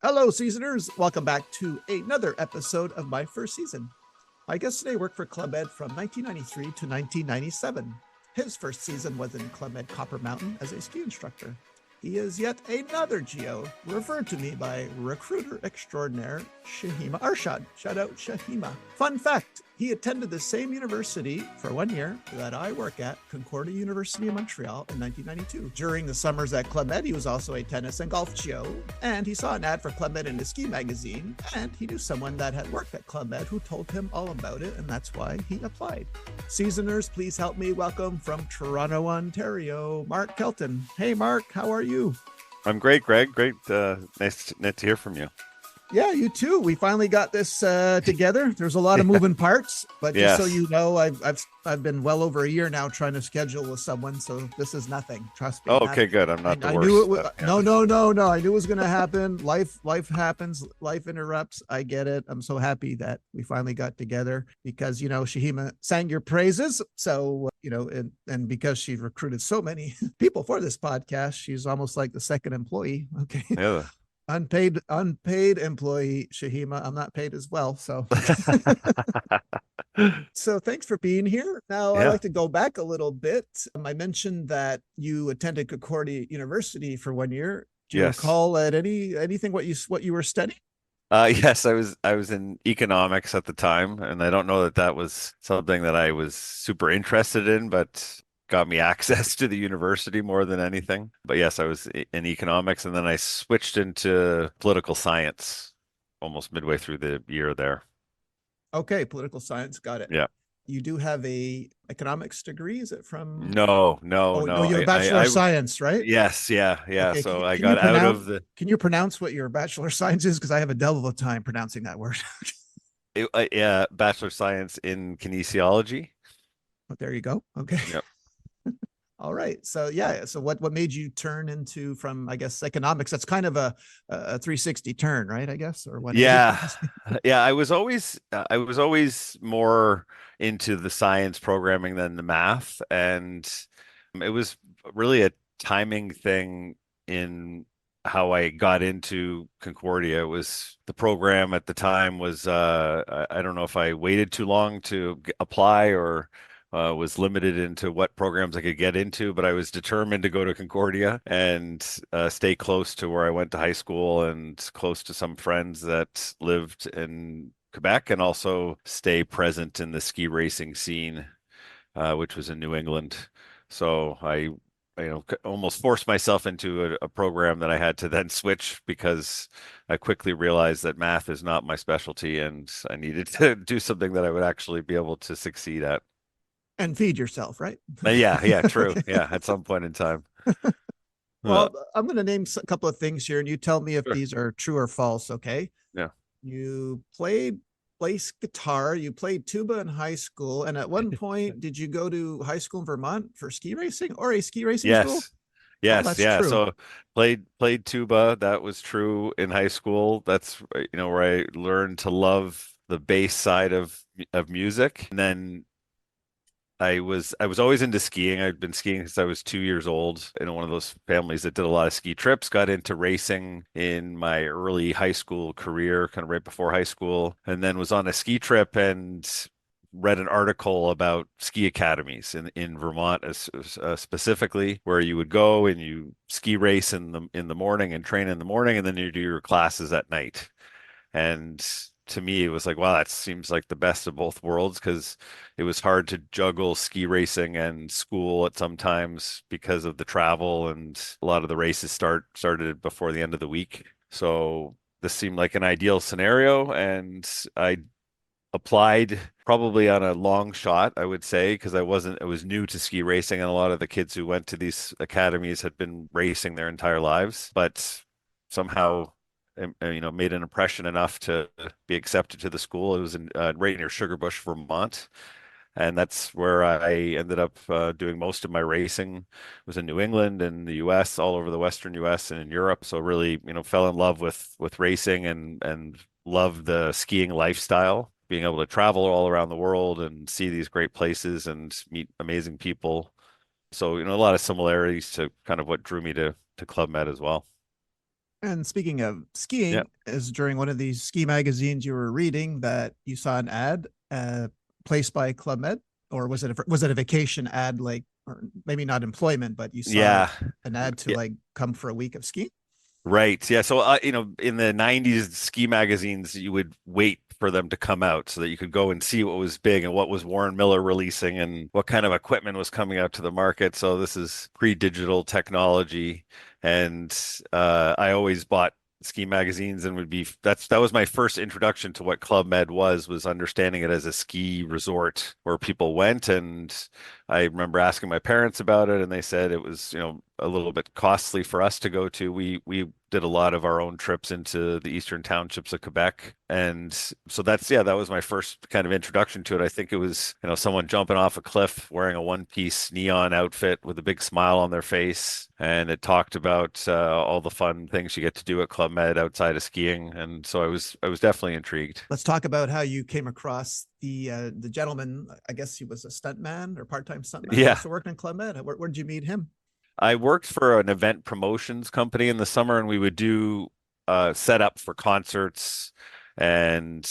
Hello, seasoners. Welcome back to another episode of my first season. My guest today worked for Club Med from 1993 to 1997. His first season was in Club Med Copper Mountain as a ski instructor. He is yet another Geo, referred to me by recruiter extraordinaire Shahima Arshad. Shout out Shahima. Fun fact, he attended the same university for 1 year that I work at, Concordia University in Montreal in 1992. During the summers at Club Med, he was also a tennis and golf Geo, and he saw an ad for Club Med in a ski magazine, and he knew someone that had worked at Club Med who told him all about it, and that's why he applied. Seasoners, please help me welcome from Toronto, Ontario, Mark Kelton. Hey, Mark, how are you? I'm great, Greg. Great. Nice to hear from you. Yeah, you too. We finally got this together. There's a lot of moving parts, but just so Yes. you know, I've been well over a year now trying to schedule with someone, so this is nothing. Trust me. Oh, okay, good. I'm not the I worst. knew it was, Yeah. no. I knew it was going to happen. Life happens. Life interrupts. I get it. I'm so happy that we finally got together because Shahima sang your praises. So and because she recruited so many people for this podcast, she's almost like the second employee. Okay. Yeah. Unpaid employee Shahima. I'm not paid as well, so so thanks for being here. Now I Yeah. like to go back a little bit. I mentioned that you attended Concordia University for 1 year. Do you Yes. recall at anything what you were studying? Yes, I was in economics at the time, and I don't know that that was something that I was super interested in, but got me access to the university more than anything. But yes, I was in economics, and then I switched into political science almost midway through the year there. Okay, political science, got it. Yeah. You do have a economics degree, is it from? No, no, Oh no, no. you have a bachelor of science, right? Yes, yeah, yeah. Okay, So I can you got out pronounce of the what your bachelor of science is? Because I have a devil of a time pronouncing that word. yeah, Bachelor of Science in Kinesiology. But there you go. Okay. Yep. All right. So yeah. So what made you turn into from I guess economics? That's kind of a 360 turn, right? I guess or 180. Yeah. Yeah, I was always more into the science programming than the math, and it was really a timing thing in how I got into Concordia. It was the program at the time was I don't know if I waited too long to apply or was limited into what programs I could get into, but I was determined to go to Concordia and stay close to where I went to high school and close to some friends that lived in Quebec and also stay present in the ski racing scene, which was in New England. So I almost forced myself into a program that I had to then switch because I quickly realized that math is not my specialty and I needed to do something that I would actually be able to succeed at. And feed yourself, right? Yeah, yeah, true. Okay. Yeah, at some point in time. Uh, Well, I'm going to name a couple of things here, and you tell me if sure. these are true or false. Okay. Yeah. You played bass guitar. You played tuba in high school, and at one point, did you go to high school in Vermont for ski racing or a ski racing school? Yes. Oh, Yes, that's yeah. true. So played tuba. That was true in high school. That's where I learned to love the bass side of music. And then I was always into skiing. I'd been skiing since I was 2 years old in one of those families that did a lot of ski trips. Got into racing in my early high school career, kind of right before high school, and then was on a ski trip and read an article about ski academies in Vermont, specifically, where you would go and you ski race in the morning and train in the morning, and then you do your classes at night. And to me, it was like, wow, that seems like the best of both worlds because it was hard to juggle ski racing and school at sometimes because of the travel and a lot of the races started before the end of the week. So this seemed like an ideal scenario, and I applied probably on a long shot, I would say, because I was new to ski racing, and a lot of the kids who went to these academies had been racing their entire lives, but somehow made an impression enough to be accepted to the school. It was right near Sugarbush, Vermont, and that's where I ended up doing most of my racing. It was in New England and the U.S., all over the Western U.S. and in Europe. So really, fell in love with racing and loved the skiing lifestyle, being able to travel all around the world and see these great places and meet amazing people. So, a lot of similarities to kind of what drew me to Club Med as well. And speaking of Yeah. skiing, is during one of these ski magazines you were reading that you saw an ad placed by Club Med, or was it a vacation ad, like, or maybe not employment, but you saw Yeah. an ad to Yeah. like come for a week of skiing? Right. Yeah. So, in the 90s ski magazines, you would wait for them to come out so that you could go and see what was big and what was Warren Miller releasing and what kind of equipment was coming out to the market. So this is pre-digital technology. And I always bought ski magazines and that was my first introduction to what Club Med was understanding it as a ski resort where people went. And I remember asking my parents about it, and they said it was, a little bit costly for us to go to. We did a lot of our own trips into the eastern townships of Quebec. And so that was my first kind of introduction to it. I think it was, someone jumping off a cliff wearing a one-piece neon outfit with a big smile on their face. And it talked about all the fun things you get to do at Club Med outside of skiing. And so I was definitely intrigued. Let's talk about how you came across the gentleman. I guess he was a stuntman or part-time stuntman, Yeah. also working in Club Med. Where did you meet him? I worked for an event promotions company in the summer, and we would do set up for concerts and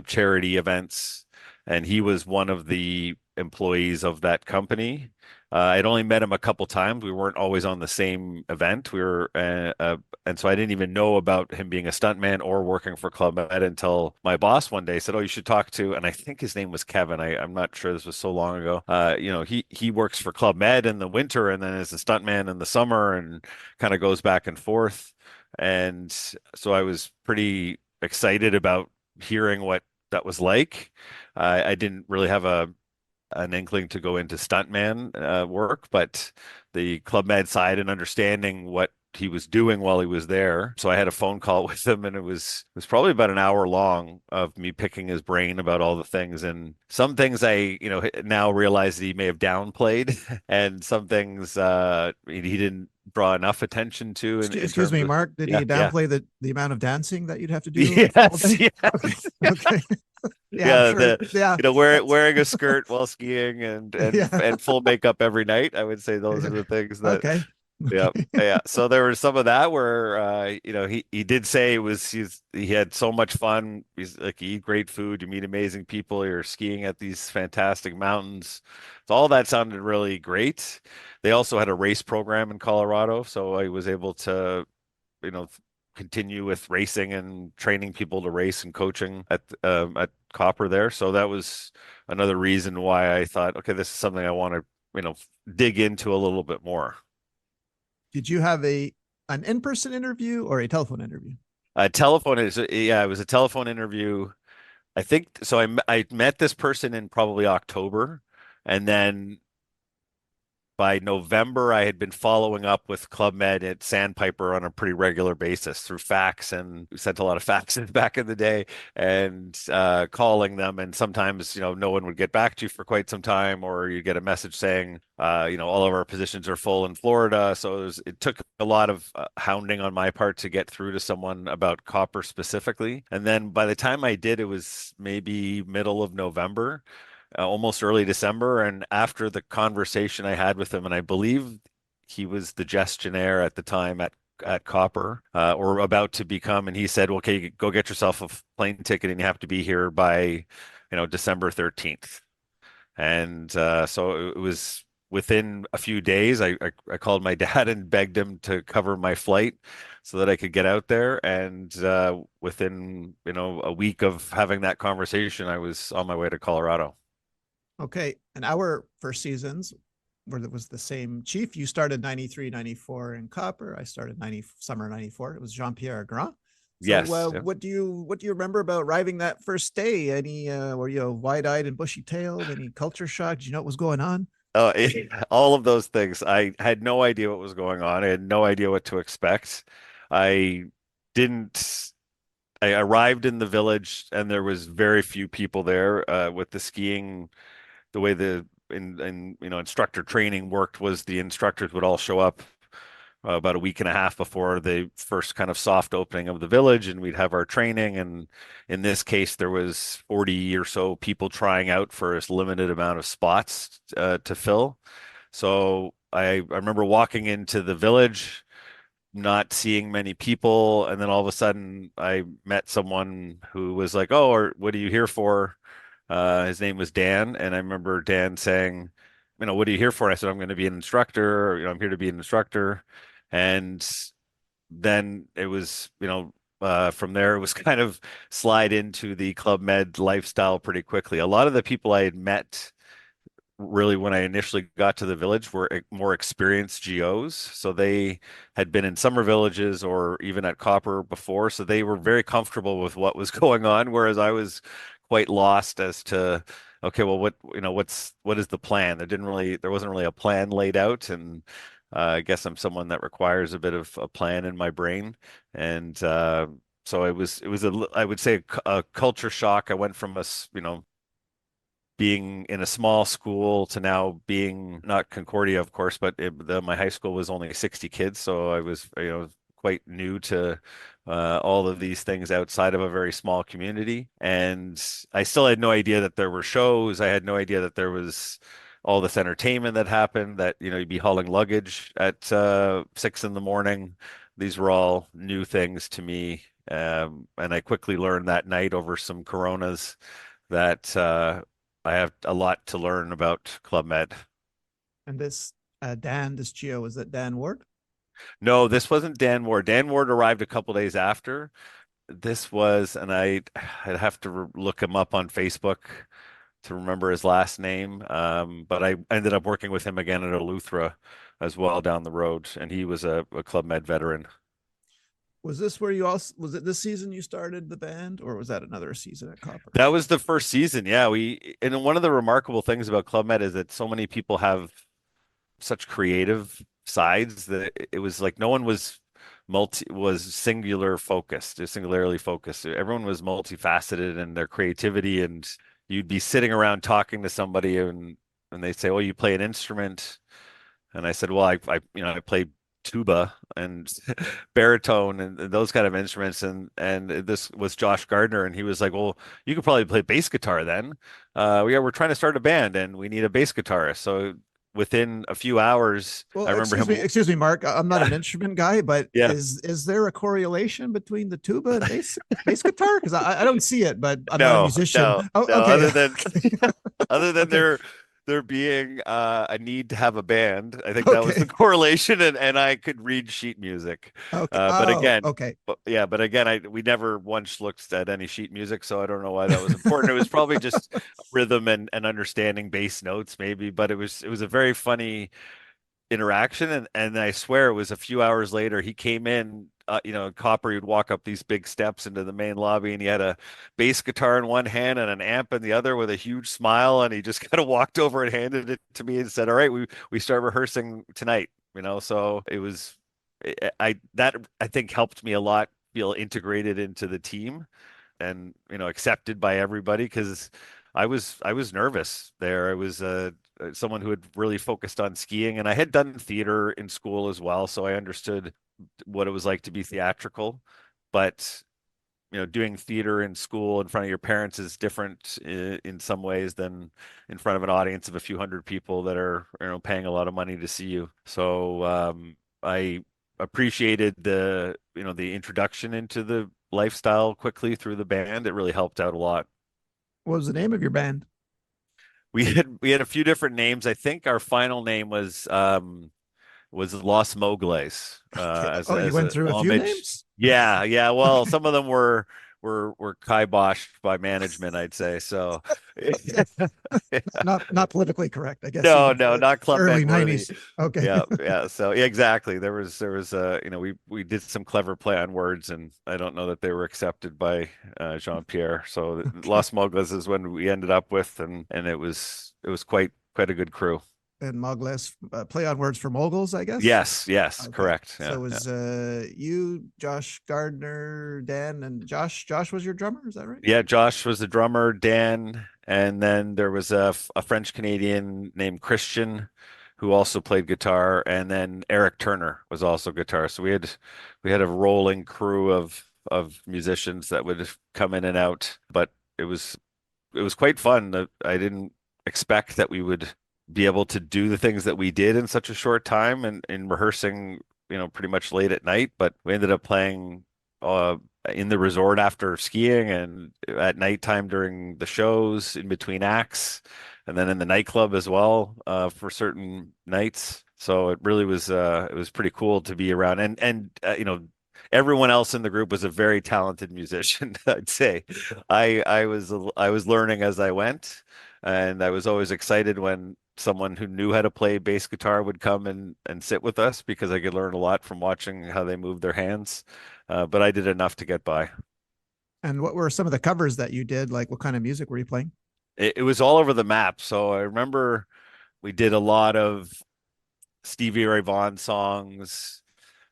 charity events. And he was one of the employees of that company. I'd only met him a couple times. We weren't always on the same event. And so I didn't even know about him being a stuntman or working for Club Med until my boss one day said, "Oh, you should talk to," and I think his name was Kevin. I'm not sure. This was so long ago. He works for Club Med in the winter and then is a stuntman in the summer and kind of goes back and forth. And so I was pretty excited about hearing what that was like. I didn't really have an inkling to go into stuntman work, but the Club Med side and understanding what he was doing while he was there. So I had a phone call with him, and it was probably about an hour long of me picking his brain about all the things. And some things I, now realize that he may have downplayed, and some things he didn't draw enough attention to in Excuse terms me, of. Mark. Did Yeah, he yeah. downplay the amount of dancing that you'd have to do all Yes, day? Okay, yes. okay. Yeah, I'm Yeah, sure. Yeah, wearing that's wearing a skirt while skiing and and yeah. and full makeup every night. I would say those are the things that. Okay. Yeah, Okay. yeah. So there was some of that where he did say he had so much fun. He's like, you eat great food, you meet amazing people, you're skiing at these fantastic mountains. So all that sounded really great. They also had a race program in Colorado, so I was able to you know continue with racing and training people to race and coaching at Copper there. So that was another reason why I thought, okay, this is something I want to dig into a little bit more. Did you have an in-person interview or a telephone interview? Telephone is Yeah, it was a telephone interview. I think so. I met this person in probably October, and then by November, I had been following up with Club Med at Sandpiper on a pretty regular basis through fax, and we sent a lot of faxes back in the day, and calling them. And sometimes, no one would get back to you for quite some time, or you get a message saying, all of our positions are full in Florida. So it took a lot of hounding on my part to get through to someone about copper specifically. And then by the time I did, it was maybe middle of November, almost early December. And after the conversation I had with him, and I believe he was the gestionnaire at the time at Copper, or about to become, and he said, "Well, okay, go get yourself a plane ticket, and you have to be here by, December 13th." And so it was within a few days. I called my dad and begged him to cover my flight so that I could get out there. And within, a week of having that conversation, I was on my way to Colorado. Okay. And our first seasons where it was the same chief. You started 93, 94 in Copper. I started 90 summer 94. It was Jean-Pierre Grand. So Yes. Yeah. what do you remember about arriving that first day? Any were you wide-eyed and bushy-tailed? Any culture shock? Did you know what was going on? All of those things. I had no idea what was going on. I had no idea what to expect. I didn't. I arrived in the village and there was very few people there. With the skiing, the way instructor training worked was the instructors would all show up about a week and a half before the first kind of soft opening of the village, and we'd have our training. And in this case, there was 40 or so people trying out for this limited amount of spots to fill. So I remember walking into the village, not seeing many people, and then all of a sudden I met someone who was like, "Oh, or what are you here for?" His name was Dan, and I remember Dan saying, "What are you here for?" And I said, "I'm going to be an instructor, or, I'm here to be an instructor." And then it was, from there it was kind of slide into the Club Med lifestyle pretty quickly. A lot of the people I had met really when I initially got to the village were more experienced GOs. So they had been in summer villages or even at Copper before. So they were very comfortable with what was going on, whereas I was quite lost as to, okay, well, what is the plan? There wasn't really a plan laid out. And I guess I'm someone that requires a bit of a plan in my brain. And so I would say a culture shock. I went from being in a small school to now being not Concordia, of course, but my high school was only 60 kids, so I was, quite new to all of these things outside of a very small community. And I still had no idea that there were shows. I had no idea that there was all this entertainment that happened, that, you'd be hauling luggage at 6 in the morning. These were all new things to me. And I quickly learned that night over some Coronas that I have a lot to learn about Club Med. And this Geo, was it Dan Ward? No, this wasn't Dan Ward. Dan Ward arrived a couple days after. This was, and I'd have to look him up on Facebook to remember his last name. But I ended up working with him again at Eleuthera as well down the road, and he was a Club Med veteran. Was it this season you started the band, or was that another season at Copper? That was the first season. Yeah, and one of the remarkable things about Club Med is that so many people have such creative sides that it was like no one was singularly focused. Everyone was multifaceted in their creativity, and you'd be sitting around talking to somebody, and they say, "Oh, you play an instrument?" And I said, "Well, I play tuba and baritone and those kind of instruments." And this was Josh Gardner, and he was like, "Well, you could probably play bass guitar then. We're trying to start a band, and we need a bass guitarist." So within a few hours, I Well, remember him. excuse me, Mark. I'm not Yeah, an instrument guy, but yeah. is there a correlation between the tuba and bass guitar? Because I don't see it, but I'm not a No, musician. no, Oh, no. okay, Other than okay, there being a need to have a band, I think that was the okay, correlation, and I could read sheet music. okay. But Oh, again, okay. we never once looked at any sheet music, so I don't know why that was important. It was probably just rhythm and understanding bass notes, maybe. But it was a very funny interaction, and I swear it was a few hours later he came in, Copper. He'd walk up these big steps into the main lobby, and he had a bass guitar in one hand and an amp in the other with a huge smile, and he just kind of walked over and handed it to me and said, "All right, we start rehearsing tonight." So it was I think helped me a lot feel integrated into the team and accepted by everybody, because I was nervous there. I was someone who had really focused on skiing, and I had done theater in school as well, so I understood what it was like to be theatrical. But doing theater in school in front of your parents is different in some ways than in front of an audience of a few hundred people that are paying a lot of money to see you. So I appreciated the introduction into the lifestyle quickly through the band. It really helped out a lot. What was the name of your band? We had a few different names. I think our final name was Los Mogles, Okay. Oh, you as went a through a few homage. names. Yeah, yeah. Well, some of them were kiboshed by management, I'd say. So Not politically correct, I guess. no, no, not Club Early Med worthy. 90s. Okay. Yeah, yeah. So yeah, exactly. There was we did some clever play on words, and I don't know that they were accepted by Jean-Pierre. So Okay. Los Mogles is when we ended up with, and it was quite a good crew. And Mogles, play on words for moguls, I guess. Yes, yes, Okay. correct. So Yeah, it yeah. was you, Josh Gardner, Dan, and Josh. Josh was your drummer, is that right? Yeah, Josh was the drummer, Dan, and then there was a French Canadian named Christian who also played guitar, and then Eric Turner was also guitar. So we had a rolling crew of musicians that would come in and out, but it was it was quite fun. I didn't expect that we would be able to do the things that we did in such a short time, and in rehearsing pretty much late at night, but we ended up playing uh in the resort after skiing and at nighttime during the shows in between acts and then in the nightclub as well for certain nights. So it was pretty cool to be around and everyone else in the group was a very talented musician, I'd say. I was learning as I went, and I was always excited when someone who knew how to play bass guitar would come and sit with us because I could learn a lot from watching how they move their hands. But I did enough to get by. And what were some of the covers that you did? Like, what kind of music were you playing? It was all over the map. So I remember we did a lot of Stevie Ray Vaughan songs.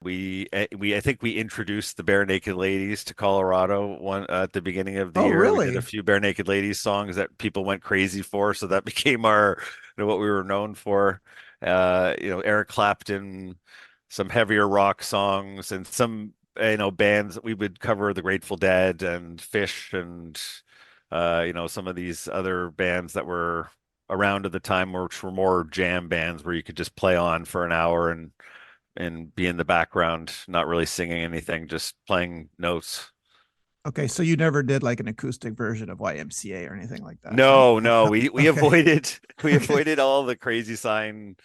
I think we introduced the Bare Naked Ladies to Colorado one at the beginning of the Oh, year. We did a really? few Bare Naked Ladies songs that people went crazy for, so that became our what we were known for. Eric Clapton, some heavier rock songs, and some bands that we would cover the Grateful Dead and Fish and some of these other bands that were around at the time, which were more jam bands where you could just play on for an hour and be in the background, not really singing anything, just playing notes. Okay, so you never did like an acoustic version of YMCA or anything like that, no? No, no, we Okay. avoided we Okay. avoided all the crazy sign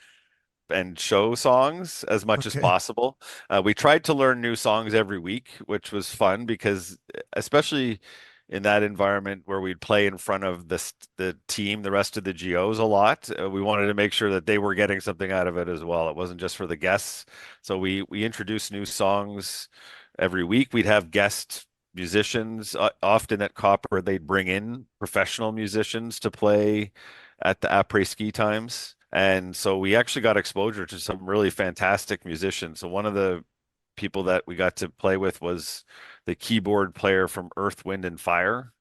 and show songs as much as Okay. possible. We tried to learn new songs every week, which was fun because especially in that environment where we'd play in front of the team, the rest of the GOs a lot, we wanted to make sure that they were getting something out of it as well. It wasn't just for the guests. So we introduced new songs every week. We'd have guest musicians. Often at Copper, they'd bring in professional musicians to play at the après ski times. And so we actually got exposure to some really fantastic musicians. So one of the people that we got to play with was the keyboard player from Earth, Wind, and Fire.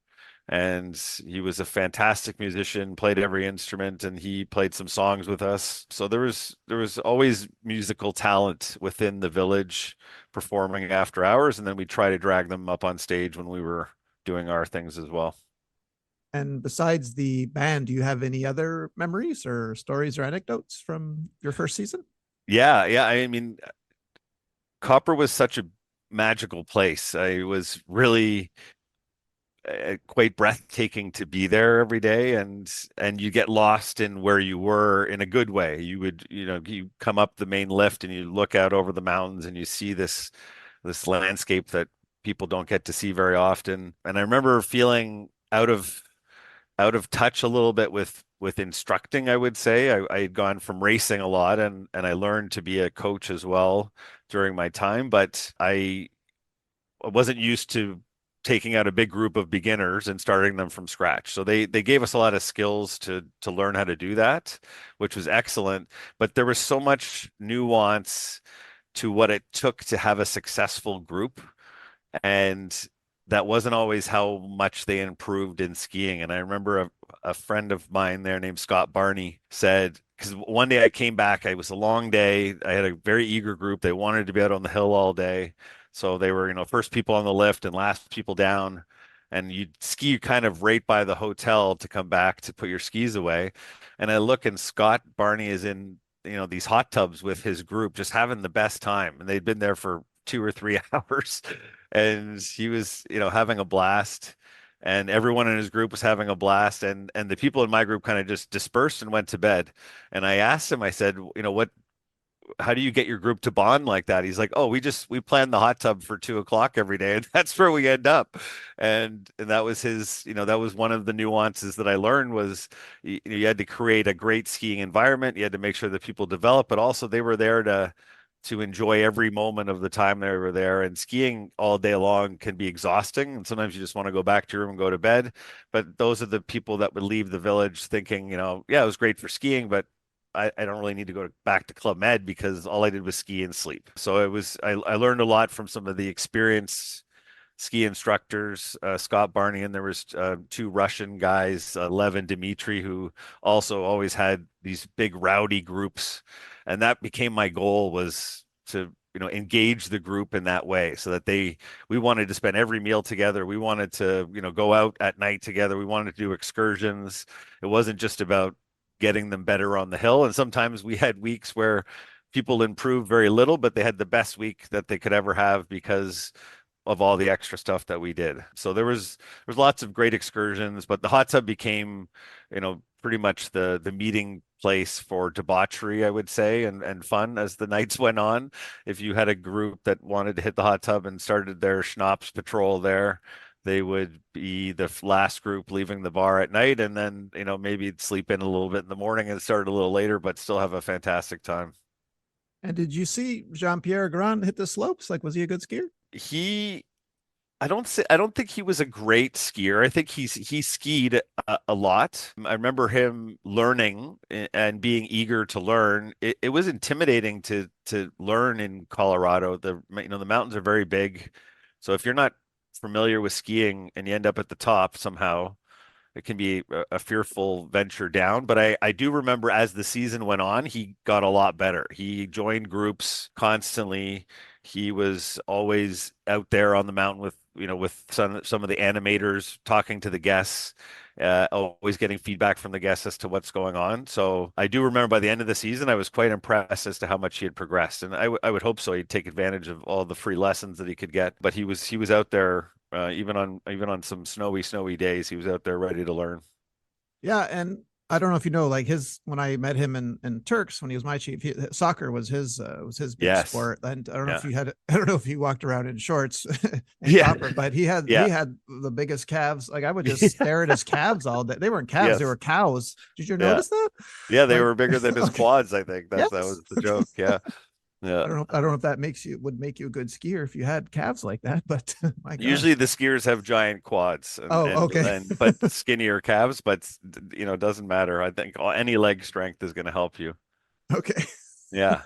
And he was a fantastic musician, played every instrument, and he played some songs with us. So there was always musical talent within the village performing after hours, and then we try to drag them up on stage when we were doing our things as well. And besides the band, do you have any other memories or stories or anecdotes from your first season? Yeah, yeah. I mean, Copper was such a magical place. I was really quite breathtaking to be there every day, and you get lost in where you were in a good way. You come up the main lift and you look out over the mountains and you see this landscape that people don't get to see very often. And I remember feeling out of touch a little bit with instructing, I would say. I had gone from racing a lot and I learned to be a coach as well during my time, but I wasn't used to taking out a big group of beginners and starting them from scratch. So they gave us a lot of skills to learn how to do that, which was excellent. But there was so much nuance to what it took to have a successful group, and that wasn't always how much they improved in skiing. And I remember a friend of mine there named Scott Barney said, because one day I came back, it was a long day. I had a very eager group. They wanted to be out on the hill all day. So they were, first people on the lift and last people down. And you'd ski kind of right by the hotel to come back to put your skis away. And I look and Scott Barney is in, these hot tubs with his group, just having the best time. And they'd been there for 2 or 3 hours and he was, having a blast, and everyone in his group was having a blast, and the people in my group kind of just dispersed and went to bed. And I asked him, I said, what how do you get your group to bond like that? He's like, oh, we plan the hot tub for 2 o'clock every day, and that's where we end up. And that was that was one of the nuances that I learned was you had to create a great skiing environment. You had to make sure that people develop, but also they were there to enjoy every moment of the time they were there. And skiing all day long can be exhausting. And sometimes you just want to go back to your room and go to bed. But those are the people that would leave the village thinking, yeah, it was great for skiing, but I don't really need to go back to Club Med because all I did was ski and sleep. So I learned a lot from some of the experienced ski instructors, Scott Barney, and there was two Russian guys, Lev and Dmitry, who also always had these big rowdy groups, and that became my goal was to engage the group in that way so that we wanted to spend every meal together. We wanted to go out at night together. We wanted to do excursions. It wasn't just about getting them better on the hill, and sometimes we had weeks where people improved very little, but they had the best week that they could ever have because of all the extra stuff that we did. So there was lots of great excursions, but the hot tub became, pretty much the meeting place for debauchery, I would say, and fun as the nights went on. If you had a group that wanted to hit the hot tub and started their schnapps patrol there, they would be the last group leaving the bar at night, and then, maybe sleep in a little bit in the morning and start a little later, but still have a fantastic time. And did you see Jean-Pierre Grand hit the slopes? Like, was he a good skier? He I don't think he was a great skier. I think he skied a lot. I remember him learning and being eager to learn. It was intimidating to learn in Colorado. The mountains are very big. So if you're not familiar with skiing and you end up at the top somehow, it can be a fearful venture down. But I do remember as the season went on, he got a lot better. He joined groups constantly. He was always out there on the mountain with some of the animators talking to the guests, always getting feedback from the guests as to what's going on. So I do remember by the end of the season, I was quite impressed as to how much he had progressed, and I would hope so. He'd take advantage of all the free lessons that he could get. But he was out there even on some snowy days. He was out there ready to learn. Yeah, and I don't know if you know, like his when I met him in Turks when he was my chief, soccer was his big Yes. sport. And I don't know if Yeah. you had I don't know if he walked around in shorts and Yeah. copper, but he Yeah. had the biggest calves. Like I would just Yeah. stare at his calves all day. They weren't calves, they Yes. were cows. Did you Yeah. notice that? Yeah. They Like were bigger than his okay, quads, I think. That yes. was the joke. Yeah. Yeah. I don't know if that would make you a good skier if you had calves like that, but my God. Usually the skiers have giant quads and Oh, and okay. and but skinnier calves, but it doesn't matter. I think any leg strength is going to help you. Okay. Yeah.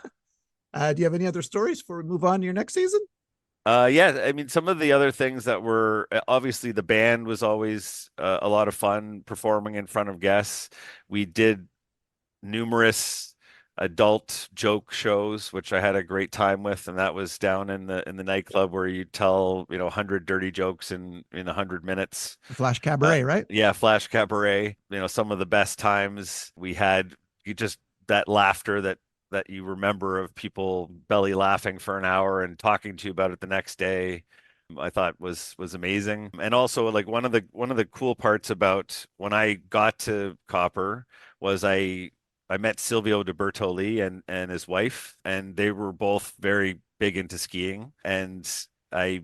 Do you have any other stories before we move on to your next season? Yeah, I mean, some of the other things that were obviously the band was always a lot of fun performing in front of guests. We did numerous adult joke shows, which I had a great time with, and that was down in the nightclub where you tell 100 dirty jokes in 100 minutes. Flash Uh, Cabaret, right? yeah, Flash Cabaret. Some of the best times we had. You just that laughter that you remember of people belly laughing for an hour and talking to you about it the next day. I thought was amazing. And also like one of the cool parts about when I got to Copper was I met Silvio de Bertoli and his wife, and they were both very big into skiing. And I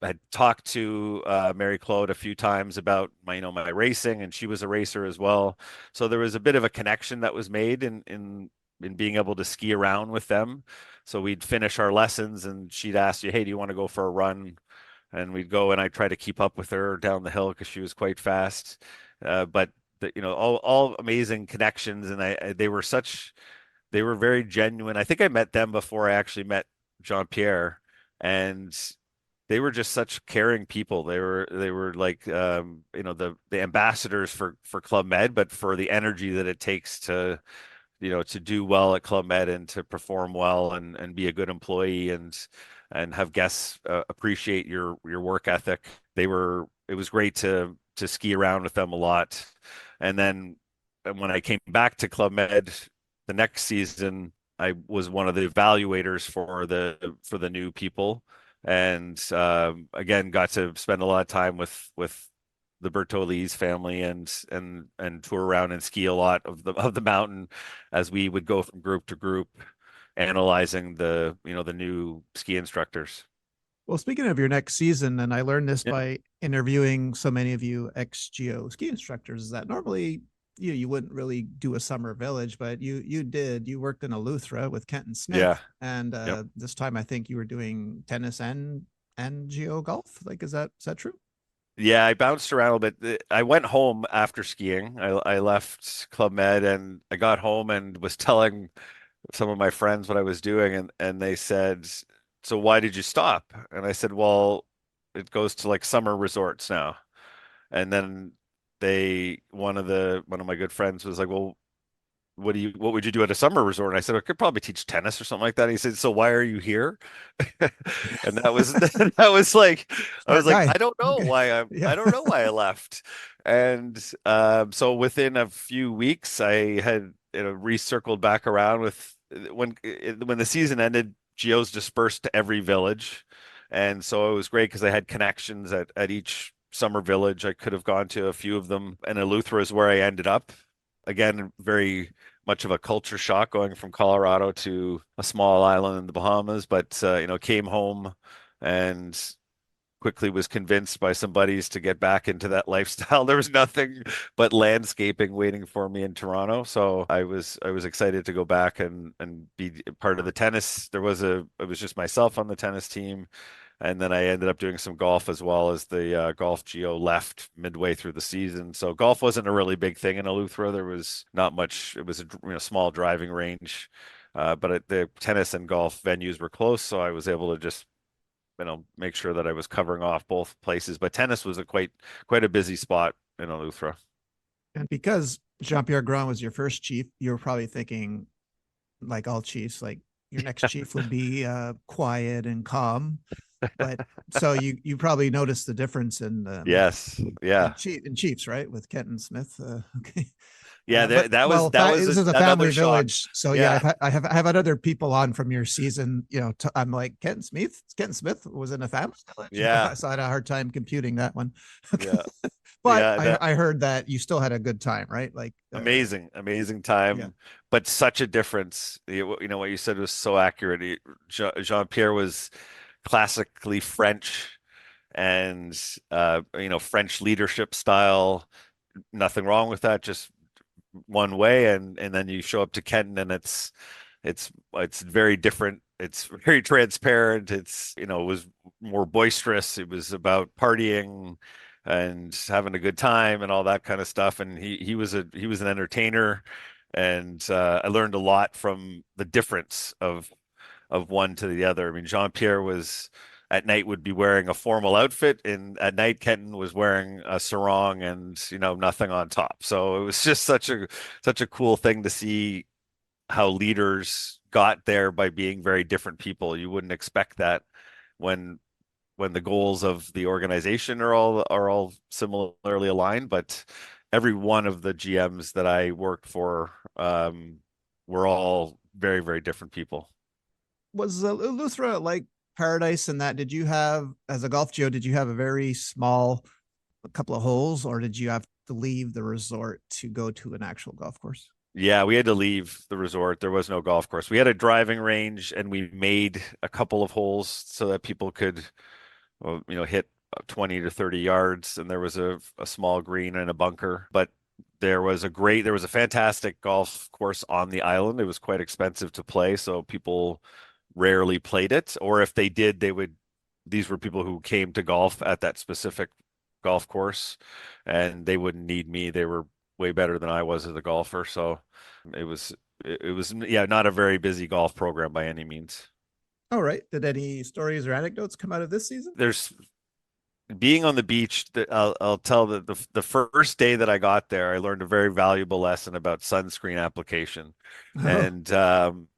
had talked to Mary Claude a few times about my racing, and she was a racer as well. So there was a bit of a connection that was made in being able to ski around with them. So we'd finish our lessons, and she'd ask you, "Hey, do you want to go for a run?" And we'd go, and I try to keep up with her down the hill because she was quite fast. But all amazing connections, and they were very genuine. I think I met them before I actually met Jean Pierre, and they were just such caring people. They were like the ambassadors for Club Med, but for the energy that it takes to do well at Club Med and to perform well and be a good employee and have guests appreciate your work ethic. It was great to ski around with them a lot. And then when I came back to Club Med the next season, I was one of the evaluators for the new people, and again got to spend a lot of time with the Bertolli's family and tour around and ski a lot of the mountain as we would go from group to group, analyzing the new ski instructors. Well, speaking of your next season, and I learned this Yeah, by interviewing so many of you ex-Geo ski instructors, is that normally you wouldn't really do a summer village, but you did. You worked in Eleuthera with Kenton yeah, Smith, and yep. this time I think you were doing tennis and Geo golf. Like, is that true? Yeah, I bounced around a little bit. I went home after skiing. I left Club Med and I got home and was telling some of my friends what I was doing, and they said, "So why did you stop?" And I said, "Well, it goes to like summer resorts now." And then one of my good friends was like, "Well, what would you do at a summer resort?" And I said, "I could probably teach tennis or something like that." And he said, "So why are you here?" And that was that was like I was Smart like, guy. Okay. I Yeah. don't know why I left. And so within a few weeks I had recircled back around with when the season ended, geos dispersed to every village, and so it was great because I had connections at each summer village. I could have gone to a few of them, and Eleuthera is where I ended up. Again, very much of a culture shock going from Colorado to a small island in the Bahamas, but came home and quickly was convinced by some buddies to get back into that lifestyle. There was nothing but landscaping waiting for me in Toronto. So I was excited to go back and be part of the tennis. It was just myself on the tennis team. And then I ended up doing some golf as well as the golf geo left midway through the season. So golf wasn't a really big thing in Eleuthera. There was not much. It was a small driving range, but the tennis and golf venues were close, so I was able to just make sure that I was covering off both places. But tennis was a quite a busy spot in Eleuthera. And because Jean-Pierre Grand was your first chief, you were probably thinking, like all chiefs, like your next chief would be quiet and calm. But so you probably noticed the difference in Yes, yeah, in chiefs, right, with Kenton Smith. Okay. yeah. But this is a another family shock. village, so yeah, Yeah, I have had other people on from your season. I'm like Kenton Smith was in a family village. yeah, So I had a hard time computing that one. yeah, But yeah. That I heard that you still had a good time, right? Like, amazing yeah. time, but such a difference. What you said was so accurate. Jean-Pierre was classically French and French leadership style. Nothing wrong with that. Just one way, and then you show up to Kenton and it's very different. It's very transparent. It was more boisterous. It was about partying and having a good time and all that kind of stuff. And he was an entertainer, and I learned a lot from the difference of one to the other. I mean, Jean-Pierre was at night would be wearing a formal outfit, and at night Kenton was wearing a sarong and nothing on top. So it was just such a cool thing to see how leaders got there by being very different people. You wouldn't expect that when when the goals of the organization are all similarly aligned, but every one of the GMs that I worked for were all very different people. Was Eleuthera like paradise in that? Did you have, as a golf geo, did you have a very small, a couple of holes, or did you have to leave the resort to go to an actual golf course? Yeah, we had to leave the resort. There was no golf course. We had a driving range and we made a couple of holes so that people could, well, hit 20 to 30 yards. And there was a small green and a bunker. But there was a fantastic golf course on the island. It was quite expensive to play, so people rarely played it. Or if they did, these were people who came to golf at that specific golf course and they wouldn't need me. They were way better than I was as a golfer. So it was yeah, not a very busy golf program by any means. All right. Did any stories or anecdotes come out of this season? There's being on the beach. I'll tell that the first day that I got there, I learned a very valuable lesson about sunscreen application. Oh, And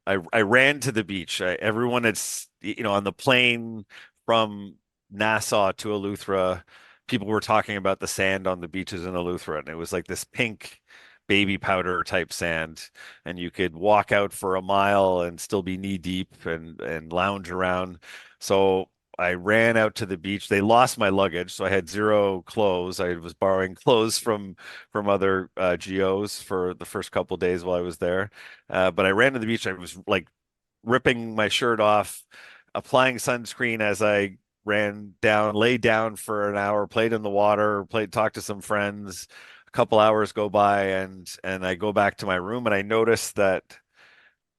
I ran to the beach. Everyone that's on the plane from Nassau to Eleuthera, people were talking about the sand on the beaches in Eleuthera, and it was like this pink baby powder type sand, and you could walk out for a mile and still be knee deep and lounge around. So I ran out to the beach. They lost my luggage, so I had zero clothes. I was borrowing clothes from other GOs for the first couple days while I was there. But I ran to the beach. I was like ripping my shirt off, applying sunscreen as I ran down, laid down for an hour, played in the water, talked to some friends. A couple hours go by, and I go back to my room, and I notice that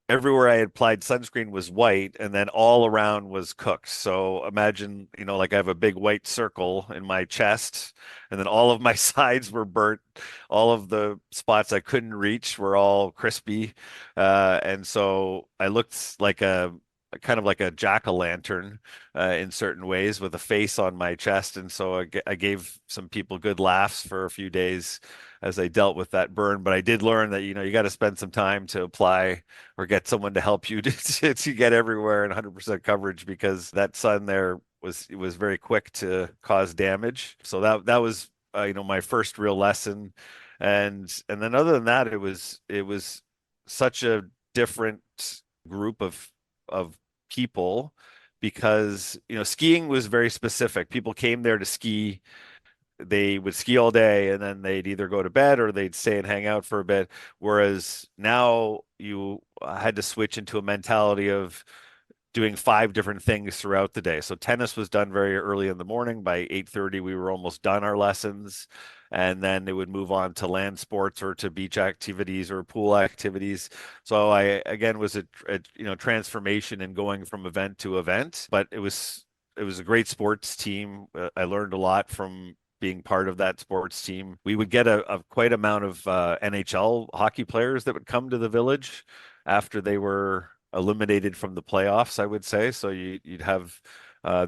everywhere I had applied sunscreen was white, and then all around was cooked. So imagine, like I have a big white circle in my chest, and then all of my sides were burnt. All of the spots I couldn't reach were all crispy. And so I looked like a kind of like a jack-o'-lantern in certain ways with a face on my chest. And so I gave some people good laughs for a few days as I dealt with that burn. But I did learn that, you got to spend some time to apply or get someone to help you to get everywhere in 100% coverage, because that sun there was very quick to cause damage. So that was my first real lesson, and then other than that, it was such a different group of people because skiing was very specific. People came there to ski. They would ski all day and then they'd either go to bed or they'd stay and hang out for a bit. Whereas now you had to switch into a mentality of doing five different things throughout the day. So tennis was done very early in the morning. By 8:30, we were almost done our lessons. And then they would move on to land sports or to beach activities or pool activities. So I again was a transformation in going from event to event, but it was a great sports team. I learned a lot from being part of that sports team. We would get a quite amount of NHL hockey players that would come to the village after they were eliminated from the playoffs, I would say. So you'd have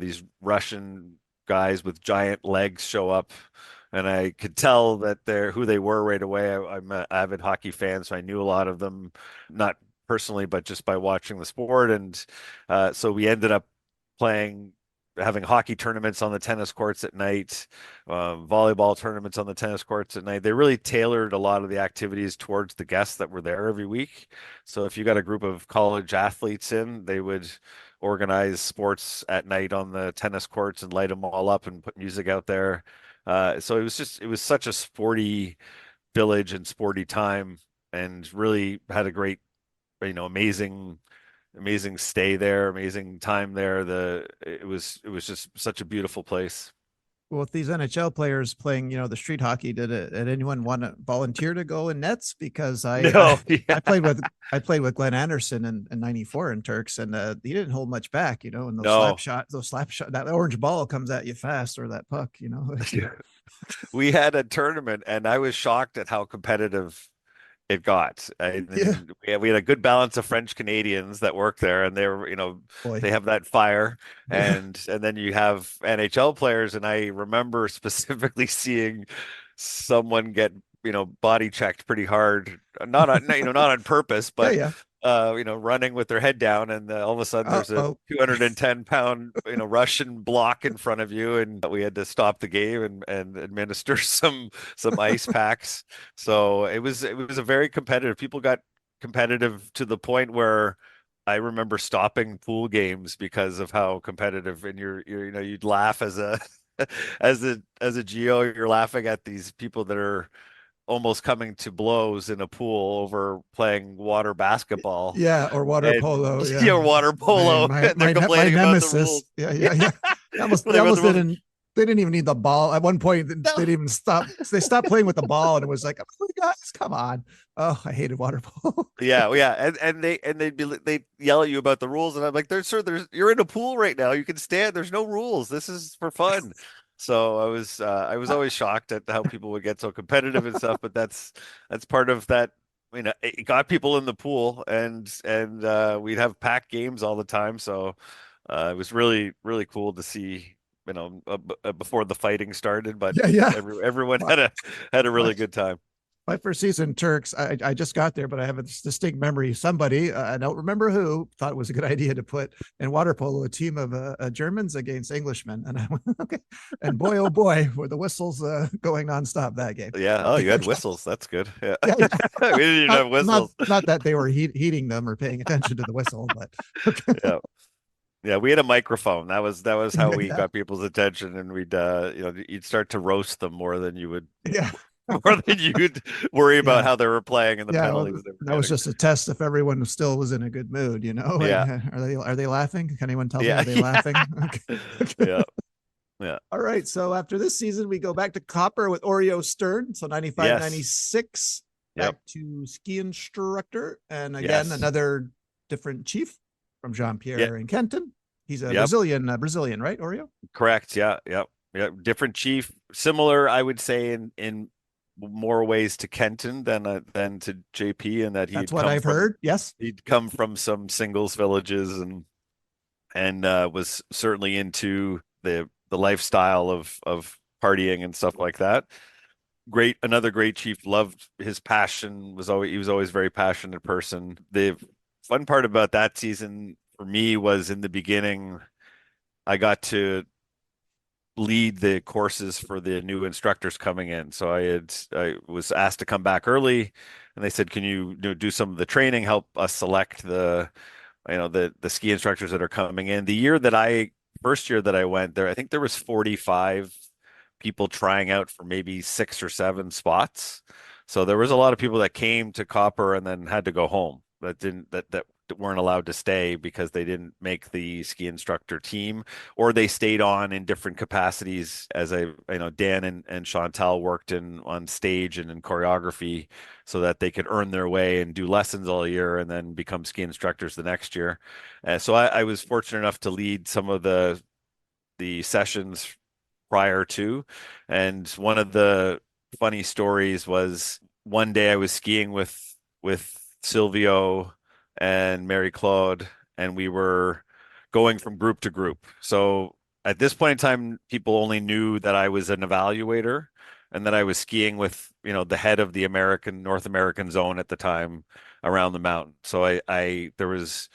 these Russian guys with giant legs show up, and I could tell that they're who they were right away. I'm an avid hockey fan, so I knew a lot of them, not personally, but just by watching the sport. And so we ended up playing having hockey tournaments on the tennis courts at night, volleyball tournaments on the tennis courts at night. They really tailored a lot of the activities towards the guests that were there every week. So if you got a group of college athletes in, they would organize sports at night on the tennis courts and light them all up and put music out there. So it was such a sporty village and sporty time, and really had a great, amazing stay there, amazing time there. It was just such a beautiful place. Well, with these NHL players playing, the street hockey, did anyone want to volunteer to go in nets? Because No, yeah, I played with Glenn Anderson in '94 in Turks, and he didn't hold much back, and no. those slap shot, that orange ball comes at you fast, or that puck, We had a tournament, and I was shocked at how competitive it got. Yeah, And we had a good balance of French Canadians that work there, and boy, they have that fire, yeah, and then you have NHL players, and I remember specifically seeing someone get body checked pretty hard, not on purpose, yeah, but yeah. running with their head down, and all of a sudden there's a Oh, 210-pound Russian block in front of you, and we had to stop the game and administer some ice packs. So it was a very competitive. People got competitive to the point where I remember stopping pool games because of how competitive. And you'd laugh as a as a geo, you're laughing at these people that are almost coming to blows in a pool over playing water basketball yeah, or water and polo. Yeah, water polo, and they're my complaining about the nemesis. rules. Yeah, Yeah, yeah, yeah. They complaining about almost the rules. didn't. They didn't even need the ball at one point. They No. didn't even stop. They stopped playing with the ball, and it was like, oh, guys, come on. Oh, I hated water polo. Yeah, well, yeah, they'd yell at you about the rules, and I'm like, there's you're in a pool right now. You can stand. There's no rules. This is for fun. So I was always shocked at how people would get so competitive and stuff, but that's part of that. It got people in the pool, and we'd have packed games all the time. So it was really really cool to see. Before the fighting started, but Yeah, yeah. everyone had a My, really good time. my first season in Turks, I just got there, but I have a distinct memory. Somebody, I don't remember who, thought it was a good idea to put in water polo a team of Germans against Englishmen. And I went, okay. And boy, oh boy, were the whistles going nonstop that game. Yeah. Oh, you had whistles. That's good. Yeah. Yeah, yeah. We didn't even not have not whistles. not that they were heating them or paying attention to the whistle, but Yeah. Yeah. We had a microphone. That was how yeah, we yeah, got people's attention, and you'd start to roast them more than you would yeah. more than you'd worry about Yeah, how they were playing and the yeah. Well, penalties they were that was getting. just a test if everyone still was in a good mood. Like, Yeah. are they laughing? Can anyone tell me? Yeah. Are they Yeah. laughing? Okay. Yeah. Yeah. All right. So after this season, we go back to Copper with Oreo Stern. So 95, Yes. 96, back Yep. to ski instructor. And again, Yes. another different chief from Jean Yep. Pierre and Kenton. He's a Yep. Brazilian, right? Oreo. Correct. Yeah. Yep. Yeah. Different chief. Similar, I would say, in more ways to Kenton than to JP, in that That's what I've heard. Yes. he'd come from some singles villages, and was certainly into the lifestyle of partying and stuff like that. Another great chief. Loved his passion. He was always a very passionate person. The fun part about that season for me was in the beginning, I got to lead the courses for the new instructors coming in. So I was asked to come back early, and they said, "Can you, do some of the training, help us select the ski instructors that are coming in. First year that I went there, I think there was 45 people trying out for maybe 6 or 7 spots. So there was a lot of people that came to Copper and then had to go home that weren't allowed to stay because they didn't make the ski instructor team, or they stayed on in different capacities. Dan and Chantal worked on stage and in choreography so that they could earn their way and do lessons all year and then become ski instructors the next year. So I was fortunate enough to lead some of the sessions prior to. And one of the funny stories was one day I was skiing with Silvio and Mary Claude, and we were going from group to group. So at this point in time, people only knew that I was an evaluator and that I was skiing with, the head of the North American zone at the time around the mountain. So I there was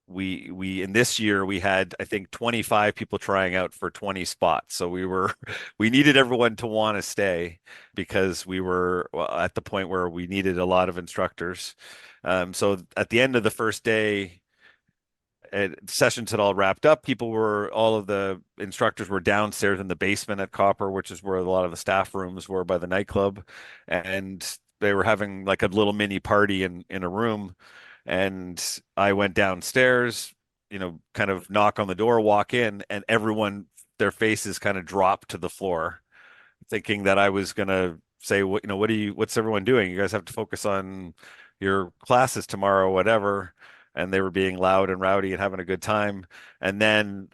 we in this year we had, I think, 25 people trying out for 20 spots. So we needed everyone to want to stay because we were, well, at the point where we needed a lot of instructors. So at the end of the first day, sessions had all wrapped up. All of the instructors were downstairs in the basement at Copper, which is where a lot of the staff rooms were by the nightclub. And they were having like a little mini party in a room. And I went downstairs, kind of knock on the door, walk in, and everyone, their faces kind of dropped to the floor, thinking that I was gonna say, what's everyone doing? You guys have to focus on your classes tomorrow, whatever. And they were being loud and rowdy and having a good time. And then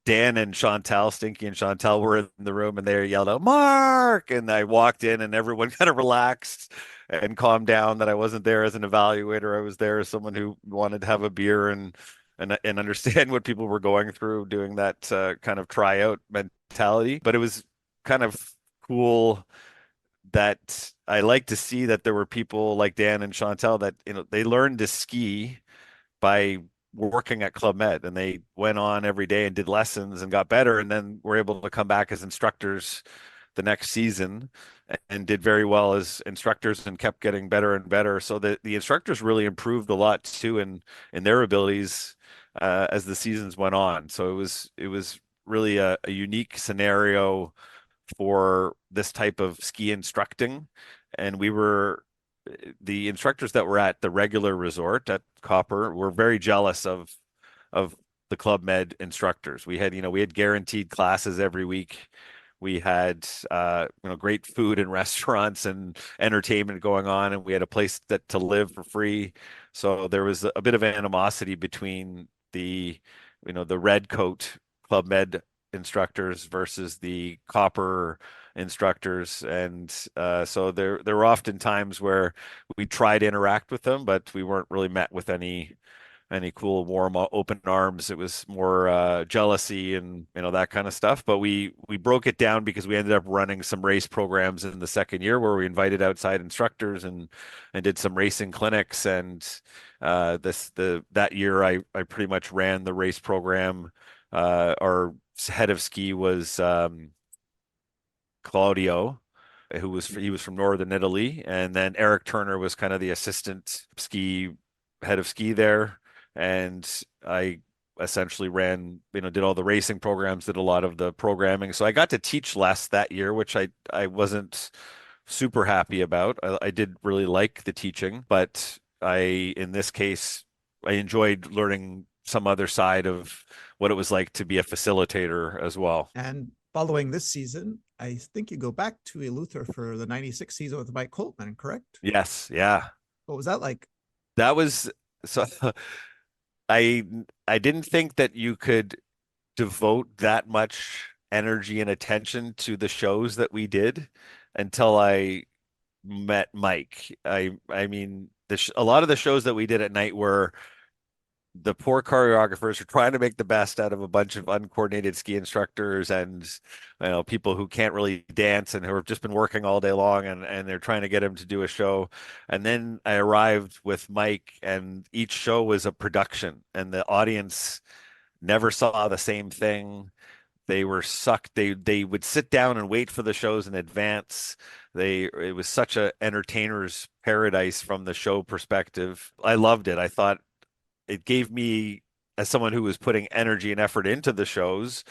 Dan and Chantal, Stinky and Chantal, were in the room and they yelled out, "Mark!" And I walked in and everyone kind of relaxed and calmed down that I wasn't there as an evaluator. I was there as someone who wanted to have a beer and understand what people were going through, doing that kind of tryout mentality. But it was kind of cool that I like to see that there were people like Dan and Chantel that, they learned to ski by working at Club Med, and they went on every day and did lessons and got better, and then were able to come back as instructors the next season and did very well as instructors and kept getting better and better. So the instructors really improved a lot too in their abilities as the seasons went on. So it was really a unique scenario for this type of ski instructing. And the instructors that were at the regular resort at Copper were very jealous of the Club Med instructors. We had guaranteed classes every week. We had great food and restaurants and entertainment going on, and we had a place to live for free. So there was a bit of animosity between the red coat Club Med instructors versus the Copper instructors. And so there were often times where we tried to interact with them, but we weren't really met with any cool, warm, open arms. It was more jealousy and that kind of stuff. But we broke it down because we ended up running some race programs in the second year where we invited outside instructors and did some racing clinics. And that year I pretty much ran the race program. Our head of ski was Claudio, he was from Northern Italy, and then Eric Turner was kind of the assistant head of ski there, and I essentially did all the racing programs, did a lot of the programming. So I got to teach less that year, which I wasn't super happy about. I did really like the teaching, but in this case, I enjoyed learning some other side of what it was like to be a facilitator as well. And following this season, I think you go back to Eleuthera for the 96 season with Mike Colton, correct? Yes, yeah. What was that like? That was so I I didn't think that you could devote that much energy and attention to the shows that we did until I met Mike. I mean, a lot of the shows that we did at night were the poor choreographers are trying to make the best out of a bunch of uncoordinated ski instructors and people who can't really dance and who have just been working all day long, and they're trying to get him to do a show. And then I arrived with Mike, and each show was a production, and the audience never saw the same thing. They were sucked. They would sit down and wait for the shows in advance. It was such a entertainer's paradise from the show perspective. I loved it. I thought it gave me, as someone who was putting energy and effort into the shows,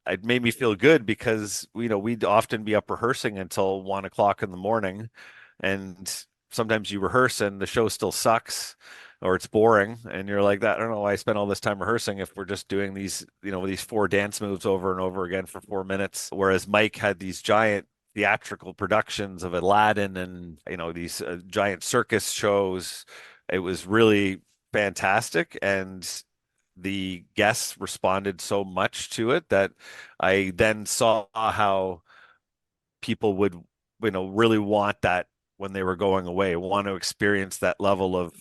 it made me feel good because we'd often be up rehearsing until 1 o'clock in the morning, and sometimes you rehearse and the show still sucks or it's boring, and you're like, that I don't know why I spent all this time rehearsing if we're just doing these four dance moves over and over again for 4 minutes. Whereas Mike had these giant theatrical productions of Aladdin and these giant circus shows. It was really fantastic, and the guests responded so much to it that I then saw how people would, really want that when they were going away, want to experience that level of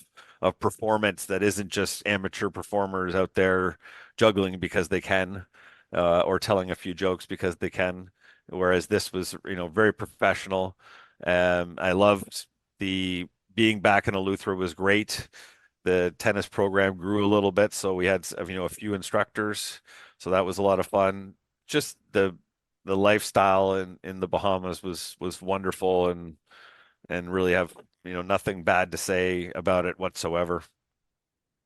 performance that isn't just amateur performers out there juggling because they can, or telling a few jokes because they can. Whereas this was, very professional. I loved the being back in Eleuthera was great. The tennis program grew a little bit, so we had a few instructors, so that was a lot of fun. Just the lifestyle in the Bahamas was wonderful, and really have nothing bad to say about it whatsoever.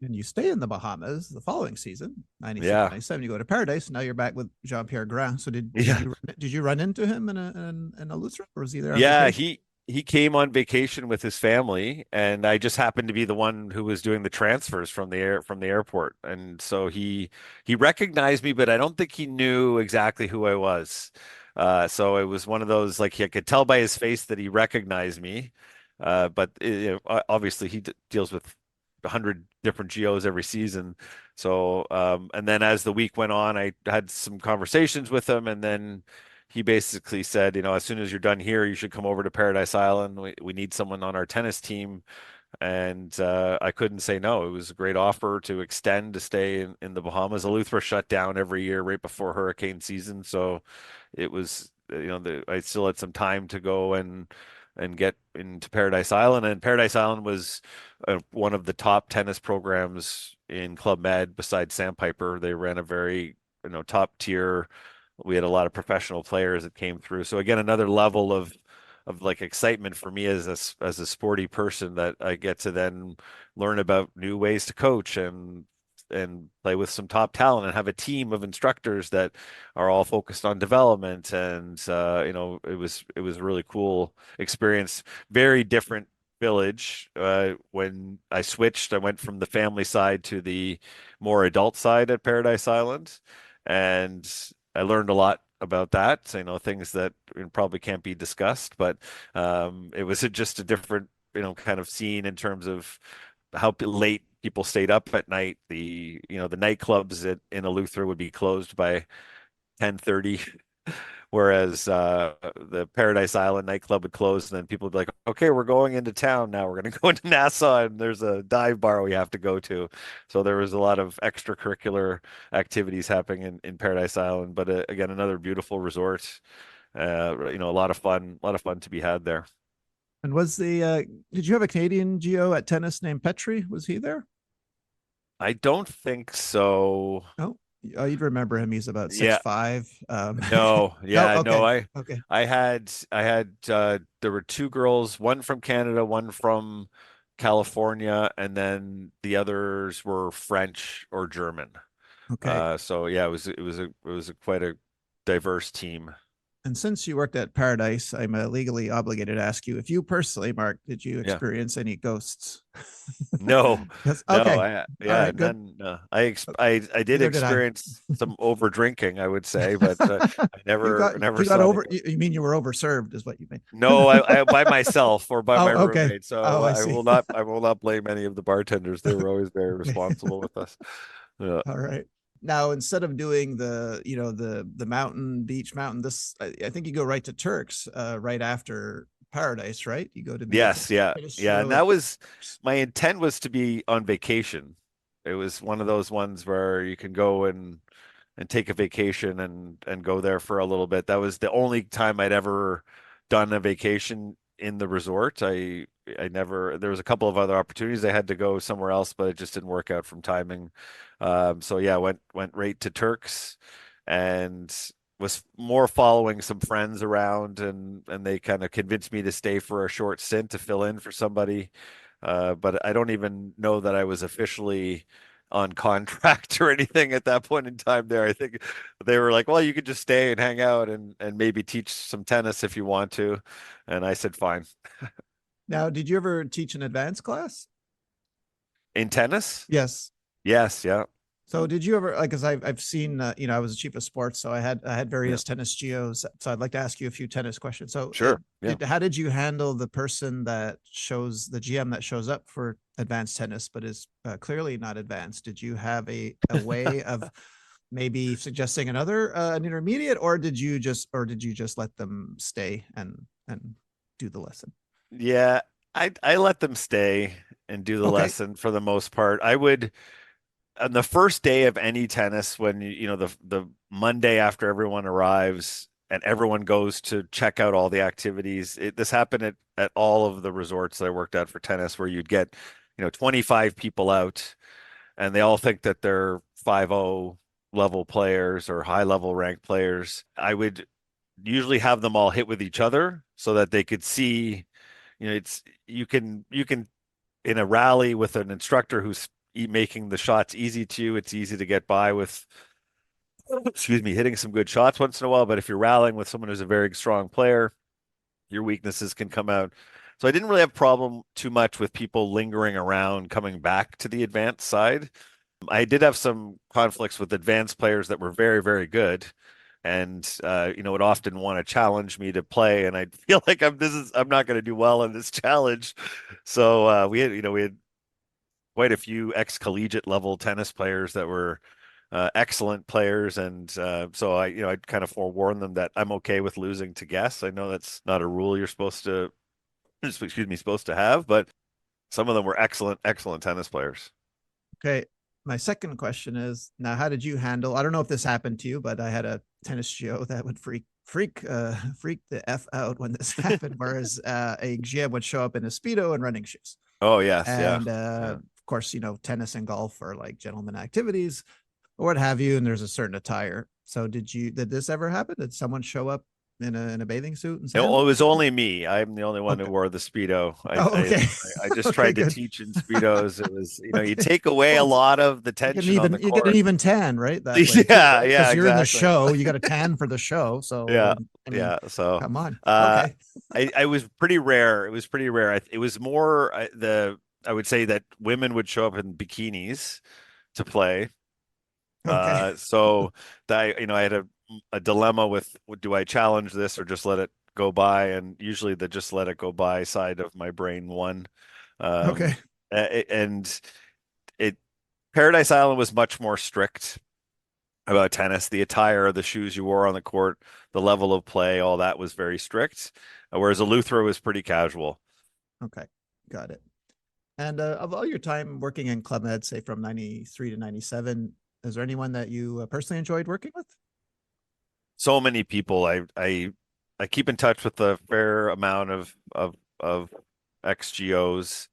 And you stay in the Bahamas the following season, 96, Yeah, 97. You go to Paradise. Now you're back with Jean-Pierre Grand. So did yeah. you run into him in a Lutheran, or was he there on Yeah, vacation? he came on vacation with his family, and I just happened to be the one who was doing the transfers from the airport. And so he recognized me, but I don't think he knew exactly who I was. So it was one of those, like, I could tell by his face that he recognized me. But obviously he deals with 100 different geos every season. So and then as the week went on, I had some conversations with him, and then he basically said, as soon as you're done here, you should come over to Paradise Island. We need someone on our tennis team. And I couldn't say no. It was a great offer to extend to stay in the Bahamas. Eleuthera shut down every year right before hurricane season. So it was, I still had some time to go and get into Paradise Island. And Paradise Island was one of the top tennis programs in Club Med besides Sandpiper. They ran a very, top tier. We had a lot of professional players that came through. So again, another level of like excitement for me as a sporty person, that I get to then learn about new ways to coach and play with some top talent and have a team of instructors that are all focused on development. And it was a really cool experience. Very different village. When I switched, I went from the family side to the more adult side at Paradise Island, and I learned a lot about that. Things that probably can't be discussed, but it was just a different, kind of scene in terms of how late people stayed up at night. The nightclubs in Eleuthera would be closed by 10:30, whereas the Paradise Island nightclub would close, and then people would be like, okay, we're going into town now. We're going to go into Nassau, and there's a dive bar we have to go to. So there was a lot of extracurricular activities happening in Paradise Island. But again, another beautiful resort. A lot of fun to be had there. And did you have a Canadian geo at tennis named Petri? Was he there? I don't think so. No. Oh, you'd remember him. He's about six Yeah, five. no, No. yeah, no. Okay. I, Okay. I had, I had. There were two girls, one from Canada, one from California, and then the others were French or German. Okay. So yeah, it was quite a diverse team. And since you worked at Paradise, I'm legally obligated to ask you if you personally, Mark, did you Yeah. experience any ghosts? No, Yes. no, Okay. All yeah, right. Good. none. No. I did Neither did I. experience some over drinking, I would say, but I you never got never you got saw any over. ghosts. You mean you were overserved, is what you mean? No, I by myself or by my Oh, okay. roommate. Oh, So I I see. will not blame any of the bartenders. They were always very Okay. responsible with us. Yeah. All right. Now, instead of doing the mountain beach mountain, I think you go right to Turks right after Paradise, right? You go to be at the Yes, yeah, tennis yeah. show And at that was my intent, was to be on vacation. It was one of those ones where you can go and take a vacation and go there for a little bit. That was the only time I'd ever done a vacation in the resort. I never, there was a couple of other opportunities. I had to go somewhere else, but it just didn't work out from timing. So yeah, went right to Turks, and was more following some friends around, and they kind of convinced me to stay for a short stint to fill in for somebody. But I don't even know that I was officially on contract or anything at that point in time there. I think they were like, well, you could just stay and hang out and maybe teach some tennis if you want to. And I said, fine. Now, did you ever teach an advanced class? In tennis? Yes. Yes, yeah, So did you ever like? Because I've seen I was a chief of sports, so I had yeah, various tennis geos. So I'd like to ask you a few tennis questions. So sure, yeah. how did you handle the person that shows the GM that shows up for advanced tennis but is clearly not advanced? Did you have a way of maybe suggesting another an intermediate, or did you just let them stay and do the lesson? Yeah, I let them stay and do the Okay. lesson for the most part. I would on the first day of any tennis when you know the Monday after everyone arrives and everyone goes to check out all the activities. This happened at all of the resorts that I worked at for tennis where you'd get, 25 people out and they all think that they're 5-0 level players or high level ranked players. I would usually have them all hit with each other so that they could see, it's you can in a rally with an instructor who's making the shots easy to you, it's easy to get by with, excuse me, hitting some good shots once in a while. But if you're rallying with someone who's a very strong player, your weaknesses can come out. So I didn't really have a problem too much with people lingering around coming back to the advanced side. I did have some conflicts with advanced players that were very, very good and would often want to challenge me to play and I feel like I'm not going to do well in this challenge. So we had quite a few ex-collegiate level tennis players that were excellent players, and so I'd kind of forewarn them that I'm okay with losing to guests. I know that's not a rule you're supposed to, excuse me, supposed to have, but some of them were excellent, excellent tennis players. Okay. My second question is now, how did you handle? I don't know if this happened to you, but I had a tennis geo that would freak the f out when this happened. Whereas a GM would show up in a speedo and running shoes, Oh yes, yeah, and yeah. of course, tennis and golf are like gentlemen activities or what have you, and there's a certain attire. So did this ever happen? Did someone show up in a bathing suit and It sandals was or something? only me. I'm the only one who Okay. wore the Speedo. I Oh, I okay. I just Okay, tried to good. teach in Speedos. It was, you Okay. take away a Well, lot of the you get an tension on even the you get an court. even tan, right? That way too, Yeah, right? yeah, Because you're in the exactly. show, you got a tan for the show. So Yeah, I mean, yeah. So, come on. uh, Okay. I was pretty rare. It was pretty rare. It was more I would say that women would show up in bikinis to play. Okay. So that I had a dilemma with do I challenge this or just let it go by? And usually the just let it go by side of my brain won. Okay. And it Paradise Island was much more strict about tennis. The attire, the shoes you wore on the court, the level of play, all that was very strict. Whereas Eleuthera was pretty casual. Okay. Got it. And of all your time working in Club Med, say from 93 to 97, is there anyone that you personally enjoyed working with? So many people. I keep in touch with a fair amount of ex-GOs.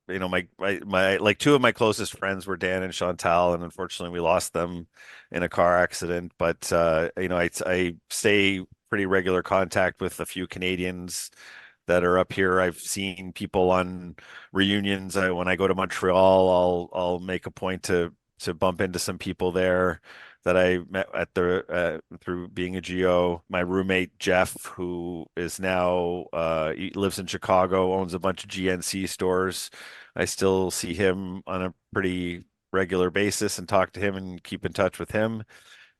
My like two of my closest friends were Dan and Chantal, and unfortunately we lost them in a car accident. But I stay pretty regular contact with a few Canadians that are up here. I've seen people on reunions. When I go to Montreal, I'll make a point to bump into some people there that I met at the through being a GO. My roommate Jeff, who is now he lives in Chicago, owns a bunch of GNC stores. I still see him on a pretty regular basis and talk to him and keep in touch with him.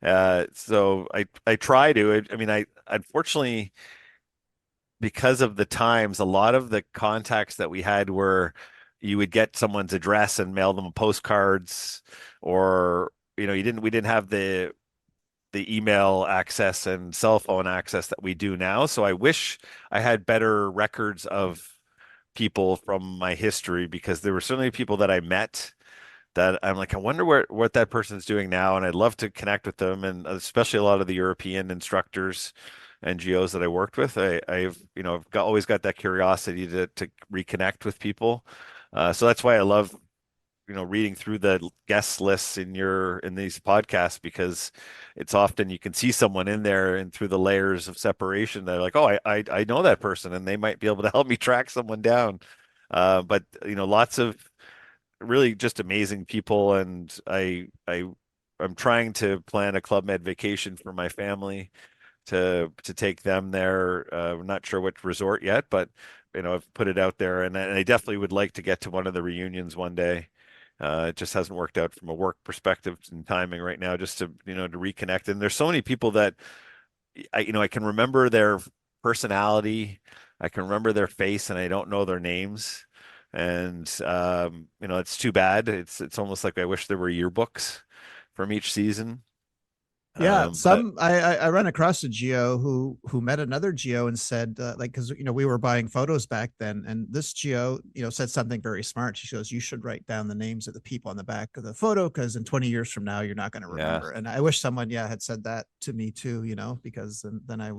So I try to. I unfortunately, because of the times, a lot of the contacts that we had were you would get someone's address and mail them postcards, or we didn't have the email access and cell phone access that we do now. So I wish I had better records of people from my history because there were certainly people that I met that I'm like, I wonder what that person's doing now, and I'd love to connect with them, and especially a lot of the European instructors and GOs that I worked with. I've always got that curiosity to reconnect with people. So that's why I love reading through the guest lists in these podcasts because it's often you can see someone in there and through the layers of separation they're like, oh, I know that person and they might be able to help me track someone down. But lots of really just amazing people, and I'm trying to plan a Club Med vacation for my family to take them there. I'm not sure which resort yet, but I've put it out there, and I definitely would like to get to one of the reunions one day. It just hasn't worked out from a work perspective and timing right now, just to reconnect. And there's so many people that I can remember their personality, I can remember their face, and I don't know their names. And it's too bad. It's almost like I wish there were yearbooks from each season. Yeah, But I ran across a geo who met another geo and said like, because we were buying photos back then, and this geo said something very smart. She goes, you should write down the names of the people on the back of the photo, because in 20 years from now you're not going to yeah, remember. And I wish someone had said that to me too, because then I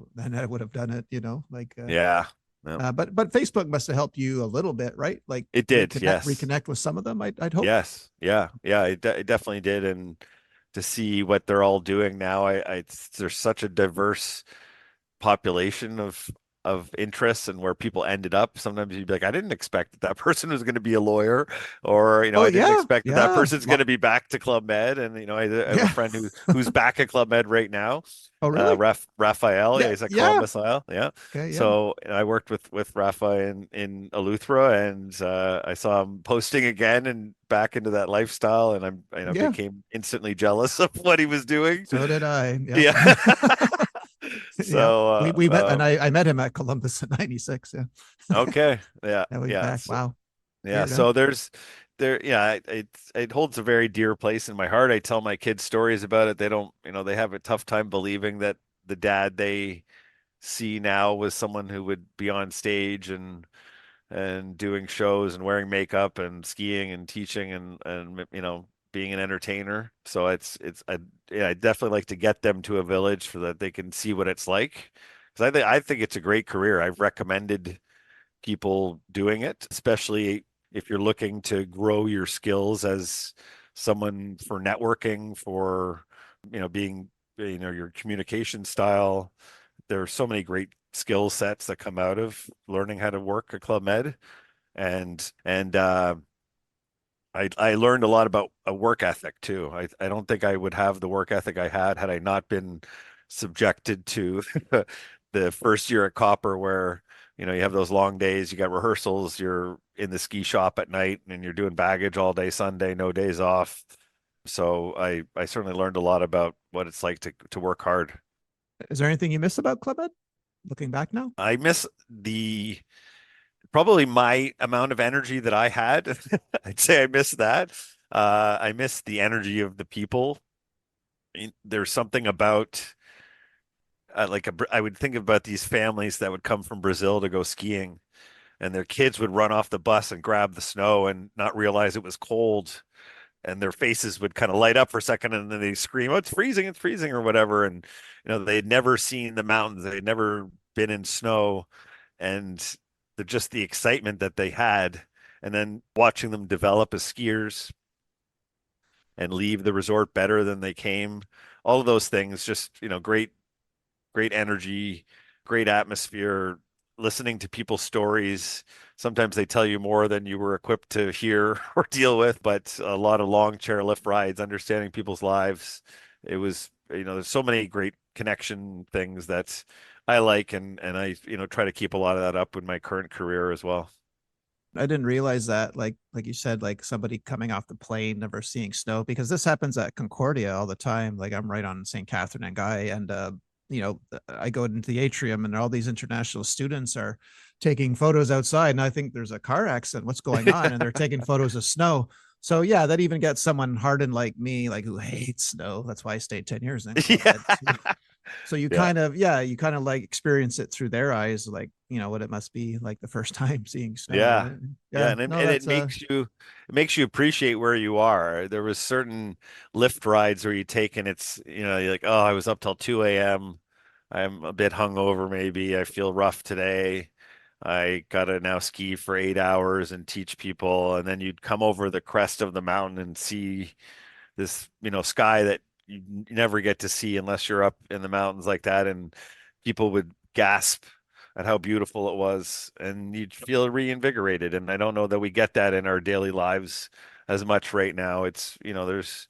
would have done it, like yeah, no, but Facebook must have helped you a little bit, right? Like it did. Yes. reconnect with some of them, I'd hope. Yes. Yeah. Yeah. It definitely did. And to see what they're all doing now, there's such a diverse population of interests and where people ended up. Sometimes you'd be like, I didn't expect that person was going to be a lawyer, or Oh I didn't yeah, expect that yeah, person's going to be back to Club Med. And I have a yeah. friend who's back at Club Med right now. Oh really? Raphael, yeah, Yeah, he's at yeah. Columbus, Isle. Yeah. Okay, yeah. So I worked with Rafa in Eleuthera, and I saw him posting again and back into that lifestyle, and Yeah, became instantly jealous of what he was doing. so did I. Yep. Yeah. Yeah. So We met, and I met him at Columbus in '96. Yeah. okay, yeah, That way yeah, back. Wow. yeah. Weird, huh? So yeah, it holds a very dear place in my heart. I tell my kids stories about it. They don't, they have a tough time believing that the dad they see now was someone who would be on stage and doing shows and wearing makeup and skiing and teaching and being an entertainer. So yeah, I definitely like to get them to a village so that they can see what it's like. Because I think it's a great career. I've recommended people doing it, especially if you're looking to grow your skills as someone for networking, for being your communication style. There are so many great skill sets that come out of learning how to work at Club Med, and I learned a lot about a work ethic too. I don't think I would have the work ethic I had I not been subjected to the first year at Copper, where you have those long days, you got rehearsals, you're in the ski shop at night, and you're doing baggage all day Sunday, no days off. So I certainly learned a lot about what it's like to work hard. Is there anything you miss about Club Ed, looking back now? I miss the probably my amount of energy that I had. I'd say I miss that. I miss the energy of the people. There's something about I would think about these families that would come from Brazil to go skiing, and their kids would run off the bus and grab the snow and not realize it was cold, and their faces would kind of light up for a second, and then they scream, "Oh, it's freezing," or whatever. And they'd never seen the mountains, they'd never been in snow, and just the excitement that they had, and then watching them develop as skiers and leave the resort better than they came. All of those things, just great energy, great atmosphere, listening to people's stories. Sometimes they tell you more than you were equipped to hear or deal with, but a lot of long chairlift rides, understanding people's lives. It was, there's so many great connection things that I like, and I, try to keep a lot of that up in my current career as well. I didn't realize that, like you said, like somebody coming off the plane, never seeing snow, because this happens at Concordia all the time. Like I'm right on St. Catherine and Guy, and I go into the atrium, and all these international students are taking photos outside, and I think there's a car accident. What's going on? And they're taking photos of snow. So yeah, that even gets someone hardened like me, like who hates snow. That's why I stayed 10 years in Club Yeah. Med. So you Yeah. kind of, yeah, you kind of like experience it through their eyes, like what it must be like the first time seeing snow, Yeah. right? Yeah, Yeah, no, and it that's makes you appreciate where you are. There was certain lift rides where you take and it's, you're like, oh, I was up till 2 a.m. I'm a bit hungover maybe. I feel rough today. I gotta now ski for 8 hours and teach people. And then you'd come over the crest of the mountain and see this, sky that you never get to see unless you're up in the mountains like that. And people would gasp at how beautiful it was, and you'd feel reinvigorated. And I don't know that we get that in our daily lives as much right now. It's, there's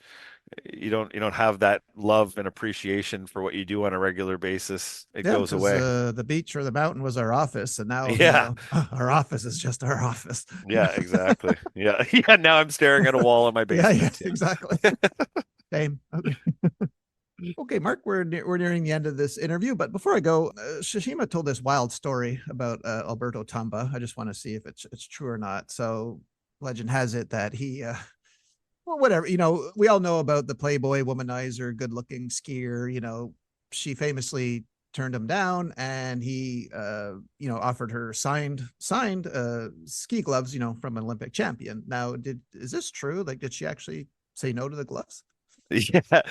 you don't have that love and appreciation for what you do on a regular basis. It Yeah, goes because away. the beach or the mountain was our office, and now Yeah. our office is just our office. Yeah, exactly. Yeah. Yeah, now I'm staring at a wall in my Yeah, basement. exactly. Yeah. Same. Okay. Okay, Mark, we're nearing the end of this interview, but before I go, Shishima told this wild story about Alberto Tamba. I just want to see if it's true or not. So, legend has it that he, well, whatever, we all know about the Playboy womanizer, good-looking skier. She famously turned him down, and he, offered her signed ski gloves, from an Olympic champion. Now, is this true? Like, did she actually say no to the gloves? Yeah.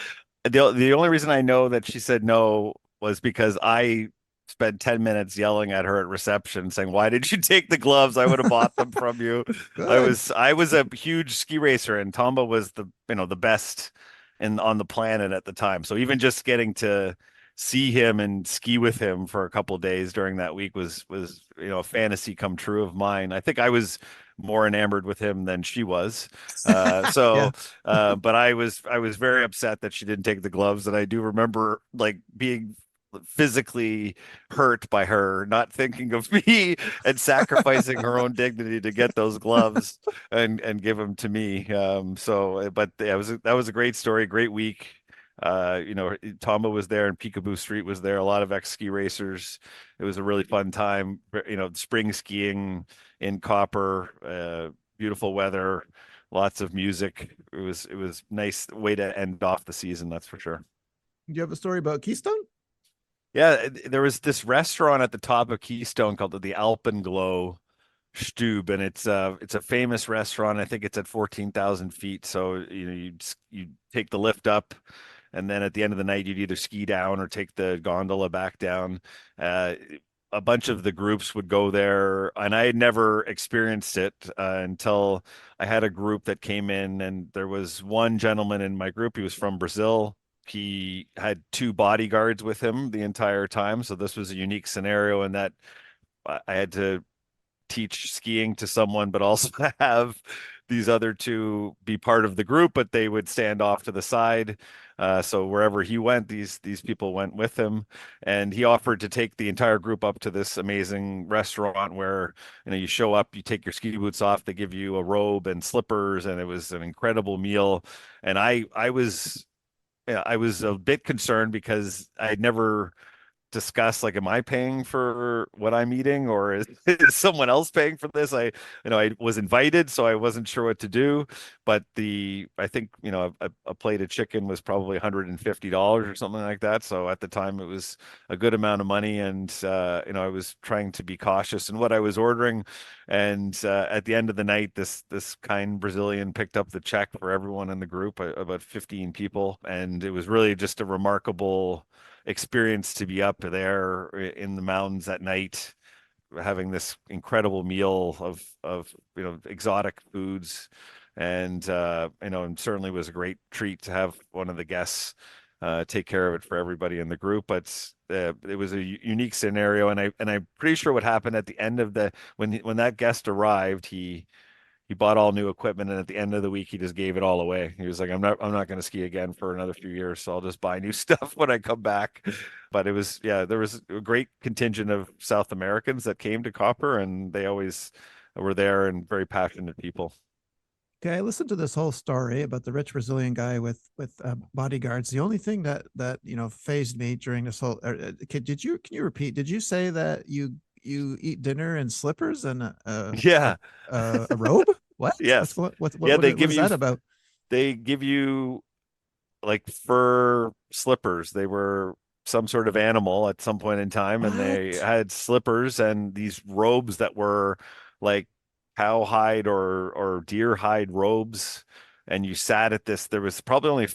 The only reason I know that she said no was because I spent 10 minutes yelling at her at reception saying, "Why did you take the gloves? I would have bought them from you." I Good. was I was a huge ski racer, and Tomba was the best on the planet at the time. So even just getting to see him and ski with him for a couple of days during that week was a fantasy come true of mine. I think I was more enamored with him than she was. Uh, Yeah. so but I was very upset that she didn't take the gloves, and I do remember like being physically hurt by her not thinking of me and sacrificing her own dignity to get those gloves and give them to me. But yeah, that was a great story, great week. Tamba was there and Peekaboo Street was there. A lot of ex-ski racers. It was a really fun time. Spring skiing in Copper, beautiful weather, lots of music. It was nice way to end off the season, that's for sure. Do you have a story about Keystone? Yeah, there was this restaurant at the top of Keystone called the Alpenglow Stube, and it's a famous restaurant. I think it's at 14,000 feet. So you take the lift up, and then at the end of the night, you'd either ski down or take the gondola back down. Uh, a bunch of the groups would go there, and I had never experienced it until I had a group that came in, and there was one gentleman in my group. He was from Brazil. He had two bodyguards with him the entire time, so this was a unique scenario in that I had to teach skiing to someone, but also have these other two be part of the group, but they would stand off to the side. So wherever he went, these people went with him, and he offered to take the entire group up to this amazing restaurant where you show up, you take your ski boots off, they give you a robe and slippers, and it was an incredible meal. And I was yeah, I was a bit concerned because I'd never discuss like am I paying for what I'm eating or is someone else paying for this? I was invited, so I wasn't sure what to do. But I think a plate of chicken was probably $150 or something like that. So at the time it was a good amount of money, and I was trying to be cautious in what I was ordering. And at the end of the night, this kind Brazilian picked up the check for everyone in the group, about 15 people, and it was really just a remarkable experience to be up there in the mountains at night, having this incredible meal of exotic foods, and certainly was a great treat to have one of the guests take care of it for everybody in the group. But it was a unique scenario, and I'm pretty sure what happened at the end of when that guest arrived, he bought all new equipment, and at the end of the week he just gave it all away. He was like, I'm not going to ski again for another few years, so I'll just buy new stuff when I come back. But it was, yeah, there was a great contingent of South Americans that came to Copper, and they always were there and very passionate people. Okay, I listened to this whole story about the rich Brazilian guy with bodyguards. The only thing that phased me during this whole, okay, can you repeat? Did you say that you eat dinner in slippers and Yeah. a robe? What? What's Yes. what what Yeah, what what is that about? they give you like fur slippers. They were some sort of animal at some point in time, and they What? had slippers and these robes that were like cowhide or deer hide robes. And you sat at this. There was probably only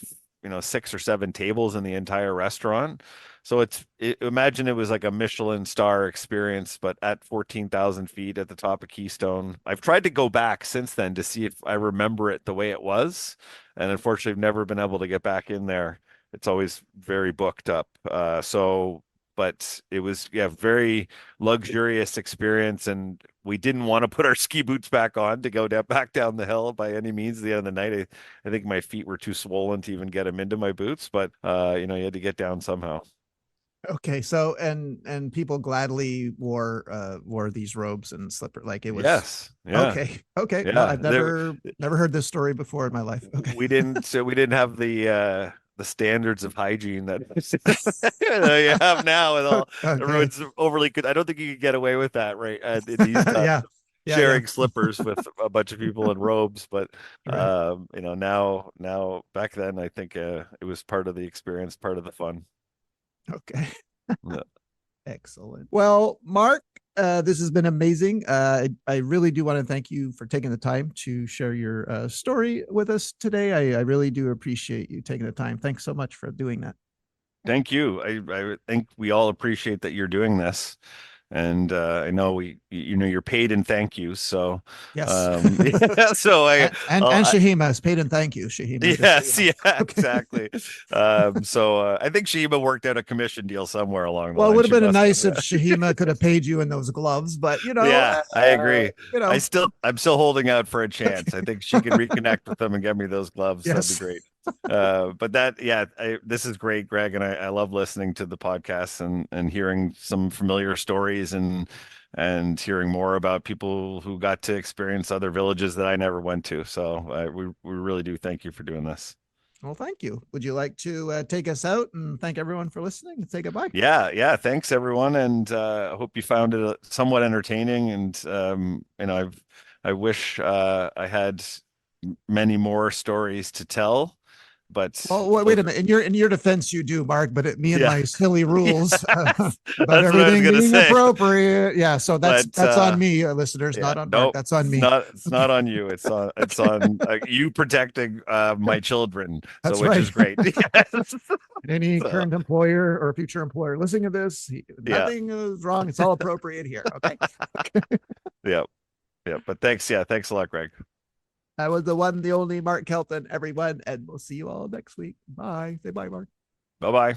six or seven tables in the entire restaurant. So imagine it was like a Michelin star experience, but at 14,000 feet at the top of Keystone. I've tried to go back since then to see if I remember it the way it was, and unfortunately, I've never been able to get back in there. It's always very booked up. So but it was, yeah, very luxurious experience. And we didn't want to put our ski boots back on to go back down the hill by any means. At the end of the night, I think my feet were too swollen to even get them into my boots, but you had to get down somehow. Okay, so and people gladly wore these robes and slipper, like it was Yes. Yeah. okay. Okay, well, Yeah. I've never heard this story before in my life. Okay. We didn't have the standards of hygiene that you have now with all Okay. everyone's overly good. I don't think you could get away with that right in these times, Yeah. Yeah, yeah. sharing slippers with a bunch of people in robes. But Right. now back then, I think it was part of the experience, part of the fun. Okay. Yeah. Excellent. Well, Mark, this has been amazing. I really do want to thank you for taking the time to share your story with us today. I really do appreciate you taking the time. Thanks so much for doing that. Thank you. I think we all appreciate that you're doing this. And I know you're paid in thank you. So, Yes. yeah, so And I Shahima is paid in thank you, Shahima, just so you yes, know. yeah, Okay. exactly. So I think Sheba worked out a commission deal somewhere along the Well, it line. would have She been must have. nice if Shahima could have paid you in those gloves, but Yeah, I agree. you know, I'm still holding out for a chance. okay. I think she can reconnect with them and get me those gloves. That'd be Yes. great. But yeah, this is great, Greg, and I love listening to the podcast and hearing some familiar stories and hearing more about people who got to experience other villages that I never went to. So we really do thank you for doing this. Well, thank you. Would you like to take us out and thank everyone for listening and say goodbye? Yeah, yeah. Thanks everyone, and I hope you found it somewhat entertaining. And I wish I had many more stories to tell, but Well, wait those a minute. In your defense, you do, Mark. But me and yeah, my silly rules yes, about that's what I was everything gonna being say. appropriate. Yeah, so that's But that's on me, listeners, yeah, not on Mark. nope, That's on it's me. not it's Okay, not on you. It's okay, on you protecting my children. So that's which right. is great. Yes. Any So, current employer or future employer listening to this, yeah, nothing is wrong. It's all appropriate here. Okay. yeah, yeah. But thanks, yeah, thanks a lot, Greg. I was the one, the only Mark Kelton, everyone, and we'll see you all next week. Bye. Say bye, Mark. Bye bye.